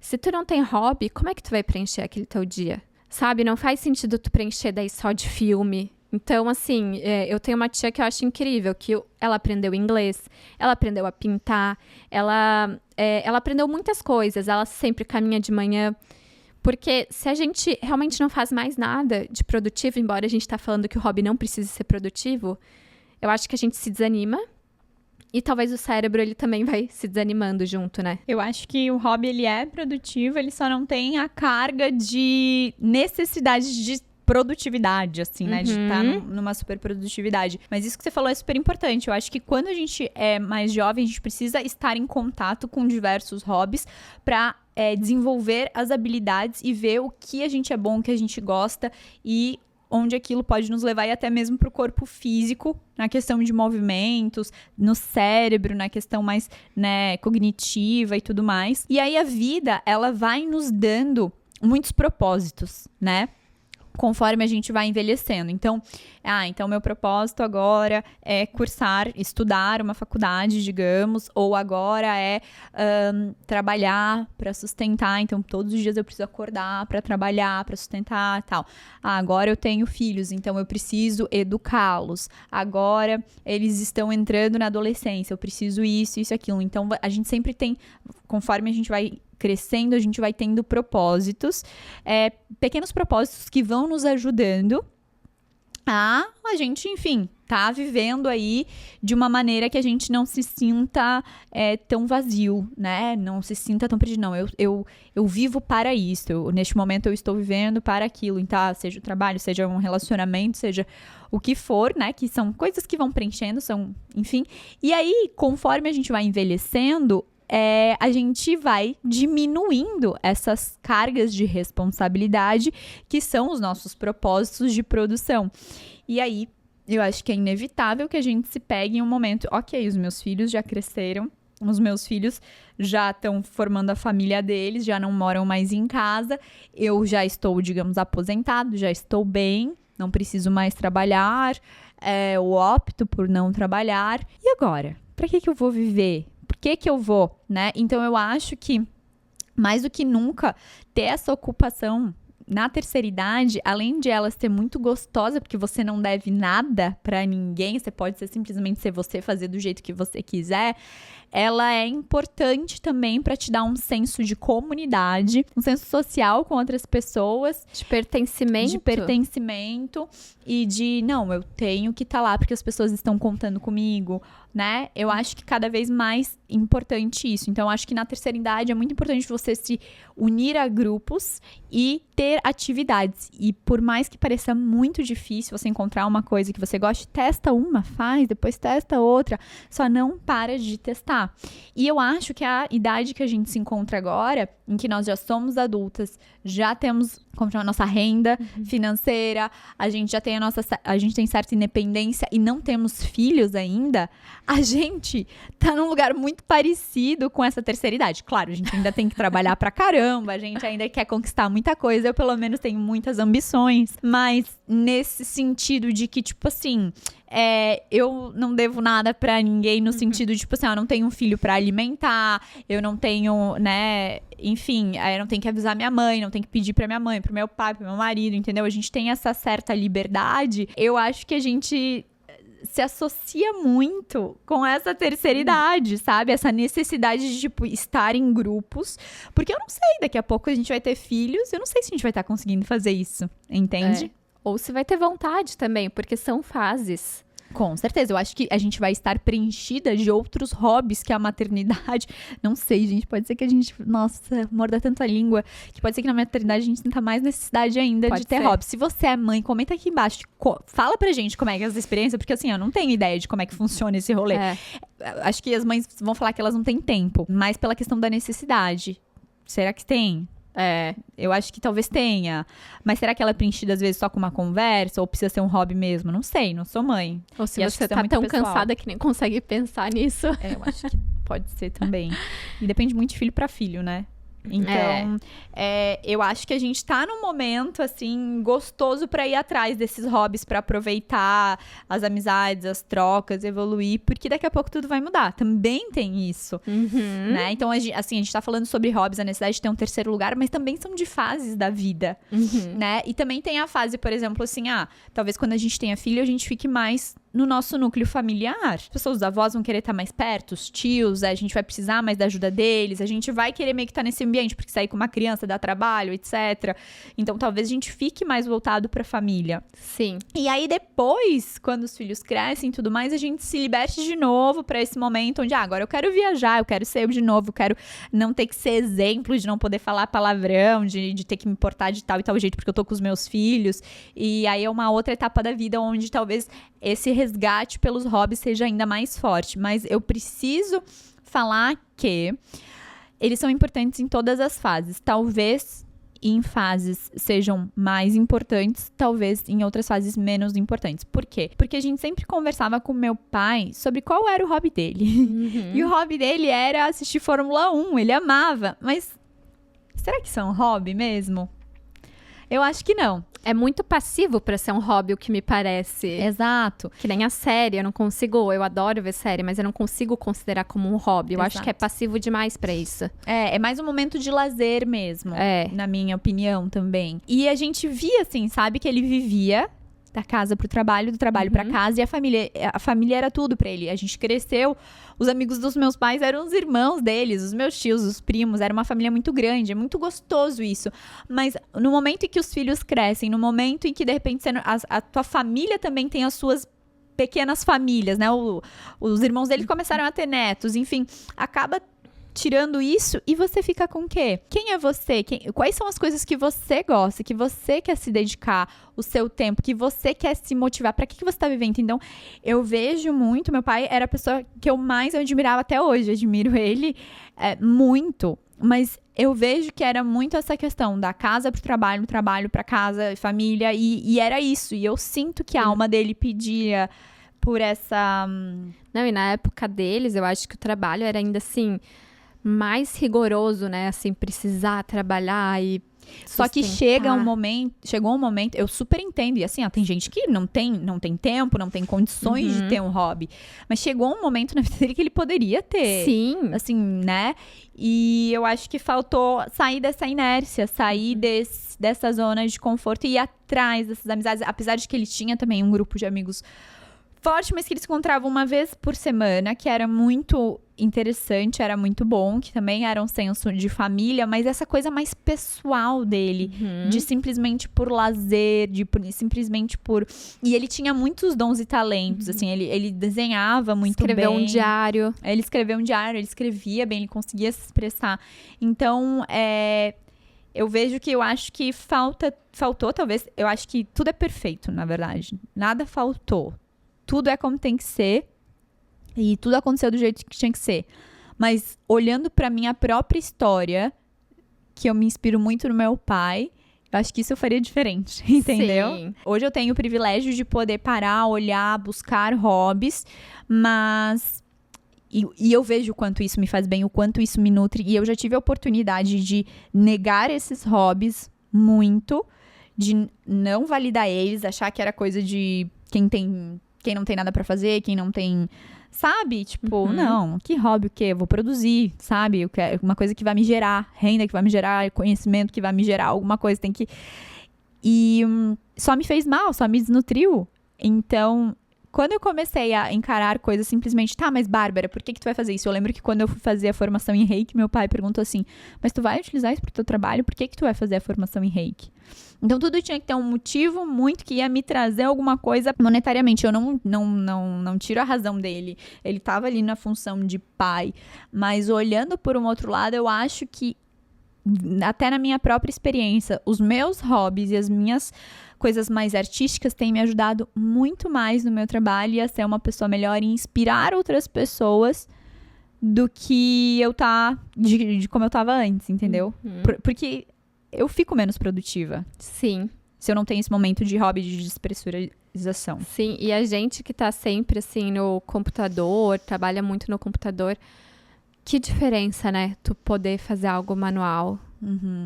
se tu não tem hobby, como é que tu vai preencher aquele teu dia? Sabe, não faz sentido tu preencher daí só de filme. Então, assim, eu tenho uma tia que eu acho incrível, que ela aprendeu inglês, ela aprendeu a pintar, ela aprendeu muitas coisas, ela sempre caminha de manhã. Porque se a gente realmente não faz mais nada de produtivo, embora a gente tá falando que o hobby não precisa ser produtivo, eu acho que a gente se desanima e talvez o cérebro ele também vai se desanimando junto, né? Eu acho que o hobby ele é produtivo, ele só não tem a carga de necessidade de produtividade, assim, né? De estar numa super produtividade. Mas isso que você falou é super importante. Eu acho que quando a gente é mais jovem, a gente precisa estar em contato com diversos hobbies para desenvolver as habilidades e ver o que a gente é bom, o que a gente gosta e onde aquilo pode nos levar e até mesmo para o corpo físico, na questão de movimentos, no cérebro, na questão mais, né, cognitiva e tudo mais. E aí a vida, ela vai nos dando muitos propósitos, né? Conforme a gente vai envelhecendo. Então meu propósito agora é estudar uma faculdade, digamos, ou agora é trabalhar para sustentar. Então, todos os dias eu preciso acordar para trabalhar, para sustentar, tal. Agora eu tenho filhos, então eu preciso educá-los. Agora eles estão entrando na adolescência, eu preciso isso, aquilo. Então, a gente sempre tem, conforme a gente vai crescendo, a gente vai tendo propósitos, pequenos propósitos que vão nos ajudando a gente, enfim, tá vivendo aí de uma maneira que a gente não se sinta tão vazio, né? Não se sinta tão perdido. Não, eu vivo para isso. Neste momento eu estou vivendo para aquilo. Então, seja o trabalho, seja um relacionamento, seja o que for, né? Que são coisas que vão preenchendo, enfim. E aí, conforme a gente vai envelhecendo, a gente vai diminuindo essas cargas de responsabilidade que são os nossos propósitos de produção. E aí, eu acho que é inevitável que a gente se pegue em um momento, ok, os meus filhos já cresceram, os meus filhos já estão formando a família deles, já não moram mais em casa, eu já estou, digamos, aposentado, já estou bem, não preciso mais trabalhar, eu opto por não trabalhar. E agora? Para que eu vou viver? Por que eu vou, né? Então, eu acho que, mais do que nunca, ter essa ocupação na terceira idade, além de ela ser muito gostosa, porque você não deve nada pra ninguém, você pode simplesmente ser você, fazer do jeito que você quiser, ela é importante também para te dar um senso de comunidade, um senso social com outras pessoas. De pertencimento. E de, não, eu tenho que estar lá porque as pessoas estão contando comigo, né? Eu acho que cada vez mais importante isso. Então, eu acho que na terceira idade é muito importante você se unir a grupos e ter atividades. E por mais que pareça muito difícil você encontrar uma coisa que você goste, testa uma, faz, depois testa outra. Só não para de testar. E eu acho que a idade que a gente se encontra agora, em que nós já somos adultas, já temos a nossa renda financeira, a gente já tem a gente tem certa independência e não temos filhos ainda, a gente tá num lugar muito parecido com essa terceira idade. Claro, a gente ainda tem que trabalhar pra caramba, a gente ainda quer conquistar muita coisa, eu pelo menos tenho muitas ambições, mas nesse sentido de que, tipo assim, eu não devo nada pra ninguém no sentido de, tipo assim, eu não tenho um filho pra alimentar, eu não tenho, né, enfim, eu não tenho que avisar minha mãe, não tenho que pedir pra minha mãe, pro meu pai, pro meu marido, entendeu? A gente tem essa certa liberdade. Eu acho que a gente se associa muito com essa terceira idade, sabe? Essa necessidade de, tipo, estar em grupos. Porque eu não sei, daqui a pouco a gente vai ter filhos, eu não sei se a gente vai estar conseguindo fazer isso, entende? Ou se vai ter vontade também, porque são fases. Com certeza, eu acho que a gente vai estar preenchida de outros hobbies que a maternidade. Não sei, gente, pode ser que a gente, nossa, morda tanto a língua, que pode ser que na maternidade a gente sinta mais necessidade ainda Pode de ter ser. hobbies. Se você é mãe, comenta aqui embaixo, fala pra gente como é que é essa experiência, porque assim, eu não tenho ideia de como é que funciona esse rolê. Acho que as mães vão falar que elas não têm tempo, mas pela questão da necessidade. Será que tem? Eu acho que talvez tenha. Mas será que ela é preenchida às vezes só com uma conversa? Ou precisa ser um hobby mesmo? Não sei, não sou mãe. Ou se E acho você que isso é tá muito tão pessoal. cansada que nem consegue pensar nisso. Eu acho que pode ser também. E depende muito de filho pra filho, né? Então, eu acho que a gente tá num momento, assim, gostoso pra ir atrás desses hobbies, pra aproveitar as amizades, as trocas, evoluir, porque daqui a pouco tudo vai mudar. Também tem isso, né? Então, a gente tá falando sobre hobbies, a necessidade de ter um terceiro lugar, mas também são de fases da vida, né? E também tem a fase, por exemplo, assim, talvez quando a gente tenha filho, a gente fique mais no nosso núcleo familiar. As pessoas, os avós vão querer estar mais perto, os tios, a gente vai precisar mais da ajuda deles, a gente vai querer meio que estar nesse ambiente, porque sair com uma criança dá trabalho, etc. Então, talvez a gente fique mais voltado pra família. Sim. E aí, depois, quando os filhos crescem e tudo mais, a gente se liberte de novo pra esse momento onde, agora eu quero viajar, eu quero ser eu de novo, eu quero não ter que ser exemplo de não poder falar palavrão, de ter que me portar de tal e tal jeito porque eu tô com os meus filhos. E aí é uma outra etapa da vida onde talvez esse resgate pelos hobbies seja ainda mais forte. Mas eu preciso falar que eles são importantes em todas as fases. Talvez em fases sejam mais importantes, talvez em outras fases menos importantes. Por quê? Porque a gente sempre conversava com meu pai sobre qual era o hobby dele. E o hobby dele era assistir Fórmula 1, ele amava. Mas será que isso é um hobby mesmo? Eu acho que não. É muito passivo pra ser um hobby, o que me parece. Exato. Que nem a série, eu adoro ver série, mas eu não consigo considerar como um hobby. Eu acho que é passivo demais pra isso. É mais um momento de lazer mesmo, na minha opinião também. E a gente via, assim, sabe, que ele vivia da casa pro trabalho, do trabalho pra casa, e a família era tudo pra ele. A gente cresceu, os amigos dos meus pais eram os irmãos deles, os meus tios, os primos, era uma família muito grande, é muito gostoso isso. Mas no momento em que os filhos crescem, no momento em que de repente a tua família também tem as suas pequenas famílias, né? Os irmãos deles começaram a ter netos, enfim, acaba tirando isso, e você fica com o quê? Quem é você? Quais são as coisas que você gosta, que você quer se dedicar o seu tempo, que você quer se motivar? Pra que você tá vivendo? Então, eu vejo muito, meu pai era a pessoa que eu mais admirava até hoje, admiro ele muito, mas eu vejo que era muito essa questão da casa pro trabalho, do trabalho pra casa, família, e era isso, e eu sinto que a alma dele pedia por essa... Não, e na época deles, eu acho que o trabalho era ainda assim mais rigoroso, né? Assim, precisar trabalhar e só que chegou um momento, eu super entendo, e assim, tem gente que não tem tempo, não tem condições de ter um hobby, mas chegou um momento na vida dele que ele poderia ter. Sim. Assim, né? E eu acho que faltou sair dessa inércia, sair dessa zona de conforto e ir atrás dessas amizades, apesar de que ele tinha também um grupo de amigos forte, mas que eles se encontravam uma vez por semana, que era muito interessante, era muito bom, que também era um senso de família, mas essa coisa mais pessoal dele, de simplesmente por lazer, simplesmente por... E ele tinha muitos dons e talentos, assim, ele desenhava muito bem. Escreveu um diário. Ele escreveu um diário, ele escrevia bem, ele conseguia se expressar. Então, eu vejo que eu acho que faltou, talvez, eu acho que tudo é perfeito, na verdade. Nada faltou. Tudo é como tem que ser e tudo aconteceu do jeito que tinha que ser. Mas olhando pra minha própria história, que eu me inspiro muito no meu pai, eu acho que isso eu faria diferente, entendeu? Sim. Hoje eu tenho o privilégio de poder parar, olhar, buscar hobbies, mas... E eu vejo o quanto isso me faz bem, o quanto isso me nutre. E eu já tive a oportunidade de negar esses hobbies muito, de não validar eles, achar que era coisa de quem não tem nada pra fazer, quem não tem... Sabe? Tipo, não, que hobby o quê? Eu vou produzir, sabe? Eu quero uma coisa que vai me gerar renda, que vai me gerar conhecimento, que vai me gerar alguma coisa. E só me fez mal, só me desnutriu. Então, quando eu comecei a encarar coisas simplesmente, tá, mas Bárbara, por que tu vai fazer isso? Eu lembro que quando eu fui fazer a formação em Reiki, meu pai perguntou assim, mas tu vai utilizar isso pro teu trabalho? Por que tu vai fazer a formação em Reiki? Então, tudo tinha que ter um motivo muito que ia me trazer alguma coisa monetariamente. Eu não tiro a razão dele. Ele estava ali na função de pai. Mas olhando por um outro lado, eu acho que, até na minha própria experiência, os meus hobbies e as minhas coisas mais artísticas têm me ajudado muito mais no meu trabalho e a ser uma pessoa melhor e inspirar outras pessoas do que eu de como eu estava antes, entendeu? Porque eu fico menos produtiva. Sim. Se eu não tenho esse momento de hobby de despressurização. Sim, e a gente que tá sempre, assim, no computador, trabalha muito no computador, que diferença, né? Tu poder fazer algo manual,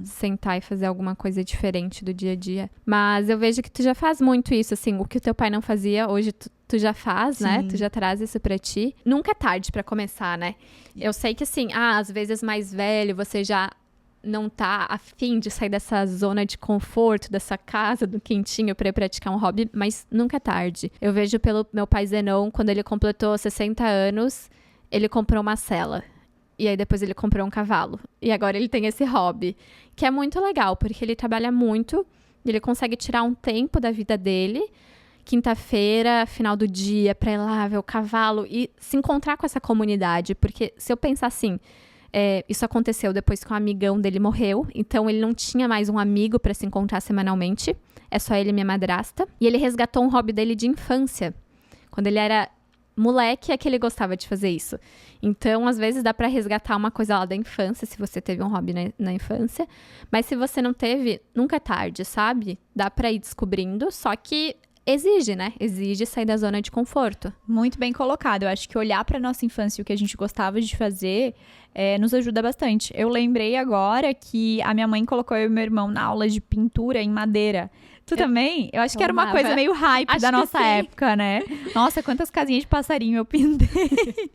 sentar e fazer alguma coisa diferente do dia a dia. Mas eu vejo que tu já faz muito isso, assim, o que o teu pai não fazia, hoje tu já faz, Sim. né? Tu já traz isso pra ti. Nunca é tarde pra começar, né? Eu sei que, assim, às vezes mais velho, você já não tá afim de sair dessa zona de conforto, dessa casa do quentinho pra ir praticar um hobby, mas nunca é tarde. Eu vejo pelo meu pai Zenon, quando ele completou 60 anos, ele comprou uma sela. E aí depois ele comprou um cavalo. E agora ele tem esse hobby, que é muito legal, porque ele trabalha muito, ele consegue tirar um tempo da vida dele, quinta-feira, final do dia, pra ir lá ver o cavalo e se encontrar com essa comunidade. Porque se eu pensar assim, isso aconteceu depois que um amigão dele morreu, então ele não tinha mais um amigo pra se encontrar semanalmente, é só ele e minha madrasta. E ele resgatou um hobby dele de infância. Quando ele era moleque, é que ele gostava de fazer isso. Então, às vezes, dá pra resgatar uma coisa lá da infância, se você teve um hobby na infância. Mas se você não teve, nunca é tarde, sabe? Dá pra ir descobrindo, só que exige, né? Exige sair da zona de conforto. Muito bem colocado. Eu acho que olhar pra nossa infância e o que a gente gostava de fazer nos ajuda bastante. Eu lembrei agora que a minha mãe colocou eu e meu irmão na aula de pintura em madeira. Tu também? Eu acho que era uma coisa meio hype da nossa época, né? Nossa, quantas casinhas de passarinho eu pintei.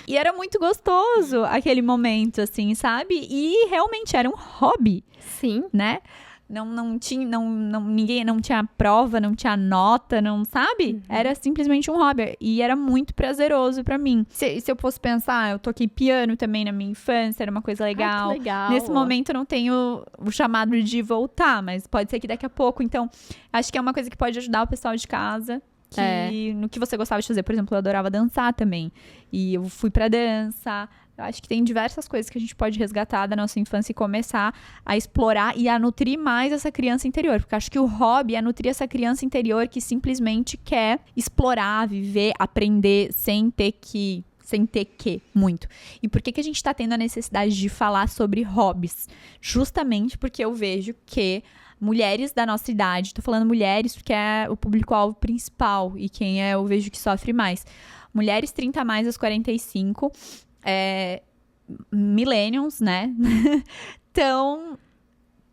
E era muito gostoso aquele momento, assim, sabe? E realmente era um hobby. Sim. Né? Ninguém não tinha prova, não tinha nota, não sabe? Era simplesmente um hobby e era muito prazeroso pra mim. Se eu fosse pensar, eu toquei piano também na minha infância, era uma coisa legal. Que legal. Nesse momento eu não tenho o chamado de voltar, mas pode ser que daqui a pouco. Então, acho que é uma coisa que pode ajudar o pessoal de casa. No que você gostava de fazer. Por exemplo, eu adorava dançar também. E eu fui pra dança. Eu acho que tem diversas coisas que a gente pode resgatar da nossa infância e começar a explorar e a nutrir mais essa criança interior. Porque eu acho que o hobby é nutrir essa criança interior que simplesmente quer explorar, viver, aprender sem ter que muito. E por que a gente tá tendo a necessidade de falar sobre hobbies? Justamente porque eu vejo que mulheres da nossa idade, tô falando mulheres porque é o público-alvo principal e quem eu vejo que sofre mais. Mulheres 30 a mais aos 45, millennials, né? Estão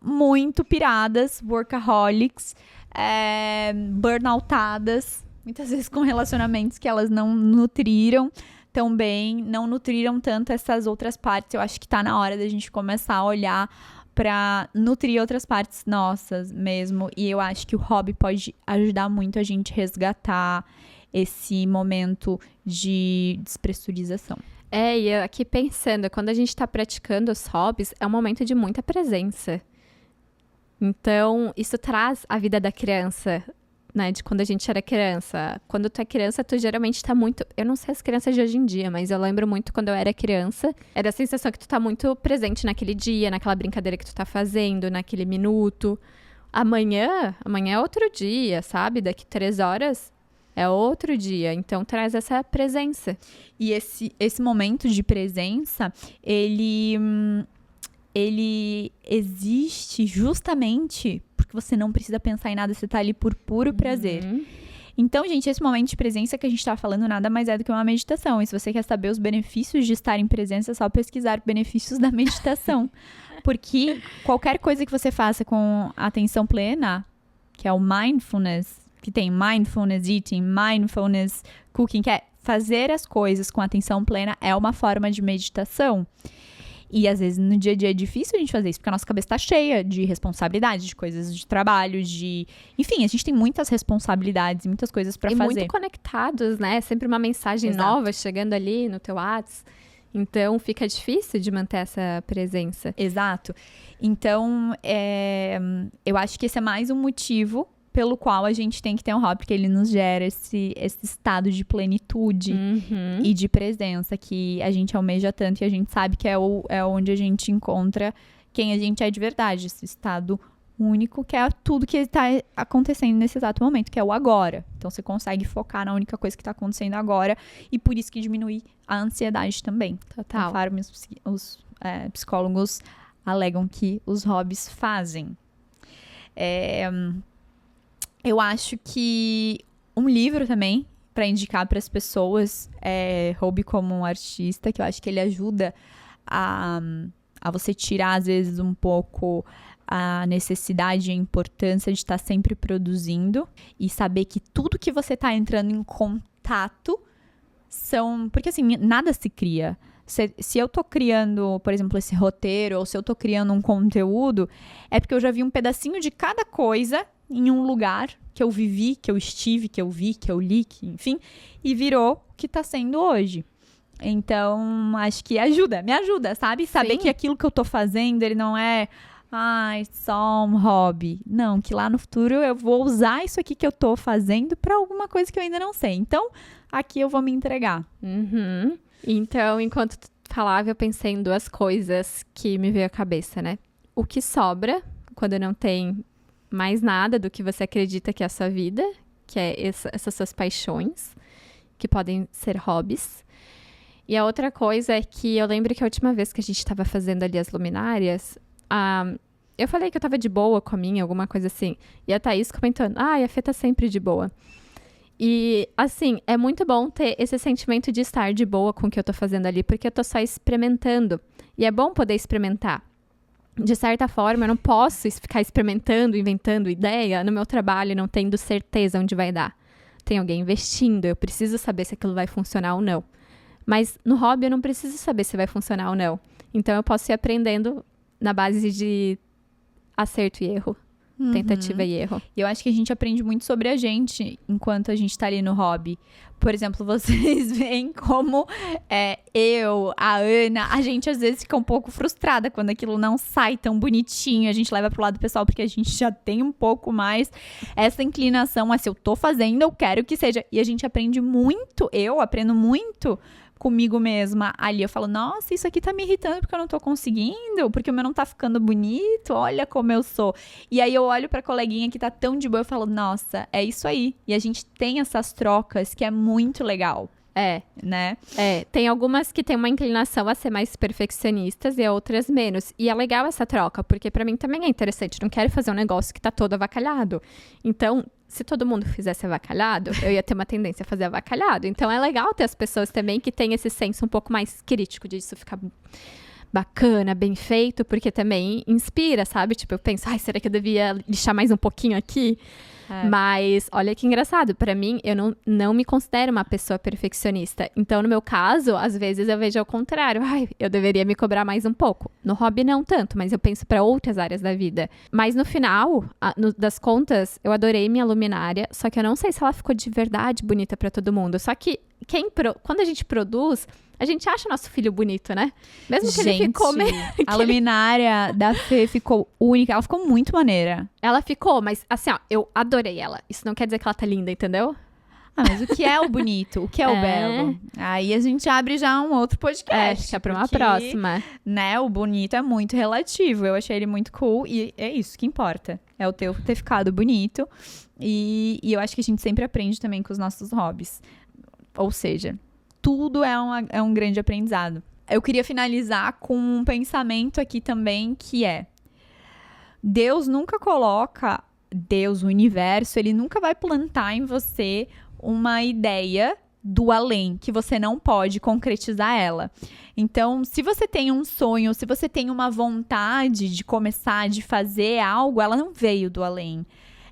muito piradas, workaholics, burnoutadas, muitas vezes com relacionamentos que elas não nutriram tão bem, não nutriram tanto essas outras partes. Eu acho que tá na hora da gente começar a olhar pra nutrir outras partes nossas mesmo. E eu acho que o hobby pode ajudar muito a gente resgatar esse momento de despressurização. E eu aqui pensando, quando a gente tá praticando os hobbies, é um momento de muita presença. Então, isso traz a vida da criança, né? De quando a gente era criança. Quando tu é criança, tu geralmente tá muito... Eu não sei as crianças de hoje em dia, mas eu lembro muito quando eu era criança. Era a sensação que tu tá muito presente naquele dia, naquela brincadeira que tu tá fazendo, naquele minuto. Amanhã é outro dia, sabe? Daqui 3 horas é outro dia. Então, traz essa presença. E esse momento de presença, ele existe justamente porque você não precisa pensar em nada, você tá ali por puro prazer. Então, gente, esse momento de presença que a gente tá falando nada mais é do que uma meditação. E se você quer saber os benefícios de estar em presença, é só pesquisar benefícios da meditação. Porque qualquer coisa que você faça com atenção plena, que é o mindfulness, que tem mindfulness eating, mindfulness cooking, que é fazer as coisas com atenção plena, é uma forma de meditação. E às vezes no dia a dia é difícil a gente fazer isso, porque a nossa cabeça tá cheia de responsabilidade, de coisas de trabalho, enfim, a gente tem muitas responsabilidades, muitas coisas pra e fazer. muito conectados, né? Sempre uma mensagem Exato. nova chegando ali no teu WhatsApp. Então, fica difícil de manter essa presença. Exato. Então, eu acho que esse é mais um motivo pelo qual a gente tem que ter um hobby, porque ele nos gera esse estado de plenitude e de presença que a gente almeja tanto e a gente sabe que é onde a gente encontra quem a gente é de verdade, esse estado único, que é tudo que está acontecendo nesse exato momento, que é o agora. Então, você consegue focar na única coisa que está acontecendo agora e por isso que diminui a ansiedade também. Total. Conforme os psicólogos alegam que os hobbies fazem. Eu acho que um livro também, para indicar para as pessoas, é Hobby como um Artista, que eu acho que ele ajuda a você tirar, às vezes, um pouco a necessidade e a importância de estar sempre produzindo e saber que tudo que você está entrando em contato porque, assim, nada se cria. Se eu tô criando, por exemplo, esse roteiro, ou se eu tô criando um conteúdo, é porque eu já vi um pedacinho de cada coisa em um lugar que eu vivi, que eu estive, que eu vi, que eu li, enfim, e virou o que tá sendo hoje. Então, acho que me ajuda, sabe? Saber que aquilo que eu tô fazendo, ele não é só um hobby. Não, que lá no futuro eu vou usar isso aqui que eu tô fazendo pra alguma coisa que eu ainda não sei. Então, aqui eu vou me entregar. Então, enquanto tu falava, eu pensei em duas coisas que me veio à cabeça, né? O que sobra quando não tem mais nada do que você acredita que é a sua vida, que é essas suas paixões, que podem ser hobbies. E a outra coisa é que eu lembro que a última vez que a gente estava fazendo ali as luminárias, eu falei que eu tava de boa com a minha, alguma coisa assim. E a Thaís comentando, a Fê tá sempre de boa. E, assim, é muito bom ter esse sentimento de estar de boa com o que eu tô fazendo ali, porque eu tô só experimentando. E é bom poder experimentar. De certa forma, eu não posso ficar experimentando, inventando ideia no meu trabalho, não tendo certeza onde vai dar. Tem alguém investindo, eu preciso saber se aquilo vai funcionar ou não. Mas no hobby eu não preciso saber se vai funcionar ou não. Então eu posso ir aprendendo na base de acerto e erro. Tentativa e erro. E eu acho que a gente aprende muito sobre a gente enquanto a gente tá ali no hobby. Por exemplo, vocês veem como a Ana, a gente às vezes fica um pouco frustrada quando aquilo não sai tão bonitinho. A gente leva pro lado pessoal porque a gente já tem um pouco mais essa inclinação a se eu tô fazendo, eu quero que seja. E a gente aprende muito, eu aprendo muito comigo mesma ali. Eu falo, nossa, isso aqui tá me irritando porque eu não tô conseguindo, porque o meu não tá ficando bonito, olha como eu sou. E aí eu olho pra coleguinha que tá tão de boa, eu falo, nossa, é isso aí. E a gente tem essas trocas que é muito legal. Né? Tem algumas que tem uma inclinação a ser mais perfeccionistas e outras menos. E é legal essa troca, porque pra mim também é interessante. Não quero fazer um negócio que tá todo avacalhado. Então, se todo mundo fizesse avacalhado, eu ia ter uma tendência a fazer avacalhado. Então, é legal ter as pessoas também que têm esse senso um pouco mais crítico de isso ficar bacana, bem feito, porque também inspira, sabe? Tipo, eu penso, será que eu devia lixar mais um pouquinho aqui? Mas, olha que engraçado, pra mim, eu não me considero uma pessoa perfeccionista. Então, no meu caso, às vezes eu vejo ao contrário. Eu deveria me cobrar mais um pouco. No hobby, não tanto, mas eu penso pra outras áreas da vida. Mas no final, das contas, eu adorei minha luminária, só que eu não sei se ela ficou de verdade bonita pra todo mundo. Só que, quando a gente produz, a gente acha o nosso filho bonito, né? Mesmo que ele ficou meio... A luminária da Fê ficou única. Ela ficou muito maneira. Ela ficou, mas assim, eu adorei ela. Isso não quer dizer que ela tá linda, entendeu? Mas o que é o bonito? O que é o belo? Aí a gente abre já um outro podcast. Fica pra uma próxima. Né, o bonito é muito relativo. Eu achei ele muito cool e é isso que importa. É o teu ter ficado bonito. E eu acho que a gente sempre aprende também com os nossos hobbies. Ou seja... Tudo é um grande aprendizado. Eu queria finalizar com um pensamento aqui também, que é... Deus, o universo, ele nunca vai plantar em você uma ideia do além, que você não pode concretizar ela. Então, se você tem um sonho, se você tem uma vontade de começar, de fazer algo, ela não veio do além.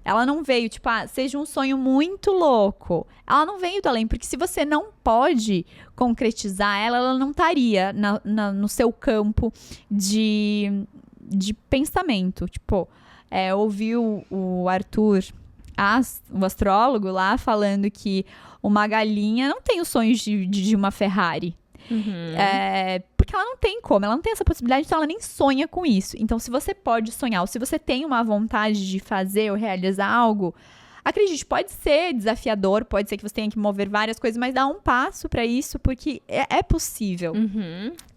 Ela não veio, tipo, seja um sonho muito louco. Ela não veio do além, porque se você não pode concretizar ela não estaria no seu campo de pensamento. Tipo, ouviu o Arthur, o astrólogo lá, falando que uma galinha não tem os sonhos de uma Ferrari. Porque ela não tem como, ela não tem essa possibilidade, então ela nem sonha com isso. Então, se você pode sonhar, ou se você tem uma vontade de fazer ou realizar algo, acredite, pode ser desafiador, pode ser que você tenha que mover várias coisas, mas dá um passo pra isso, porque é possível,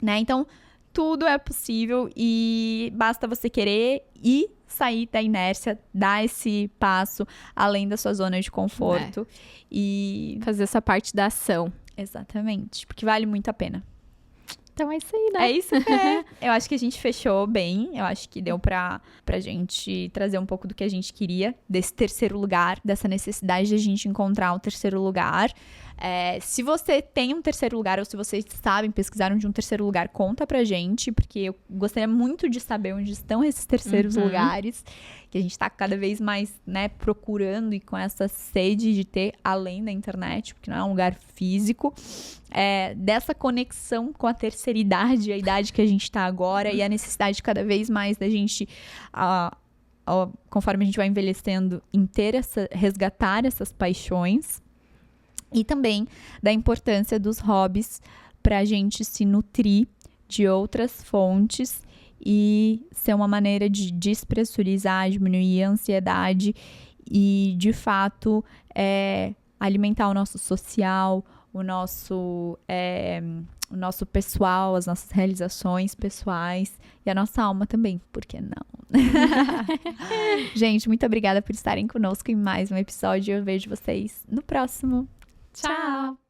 né? Então, tudo é possível e basta você querer e sair da inércia, dar esse passo além da sua zona de conforto e fazer essa parte da ação. Exatamente, porque vale muito a pena. Então é isso aí, né? É isso, Eu acho que a gente fechou bem. Eu acho que deu pra gente trazer um pouco do que a gente queria, desse terceiro lugar, dessa necessidade de a gente encontrar o terceiro lugar. Se você tem um terceiro lugar, ou se vocês sabem, pesquisaram de um terceiro lugar, conta pra gente, porque eu gostaria muito de saber onde estão esses terceiros lugares, que a gente tá cada vez mais, né, procurando e com essa sede de ter além da internet, porque não é um lugar físico. Dessa conexão com a terceira idade, a idade que a gente tá agora, e a necessidade cada vez mais da gente, conforme a gente vai envelhecendo, resgatar essas paixões. E também da importância dos hobbies para a gente se nutrir de outras fontes e ser uma maneira de despressurizar, diminuir a ansiedade e, de fato, alimentar o nosso social, o nosso pessoal, as nossas realizações pessoais e a nossa alma também, por que não? Gente, muito obrigada por estarem conosco em mais um episódio. Eu vejo vocês no próximo. Tchau!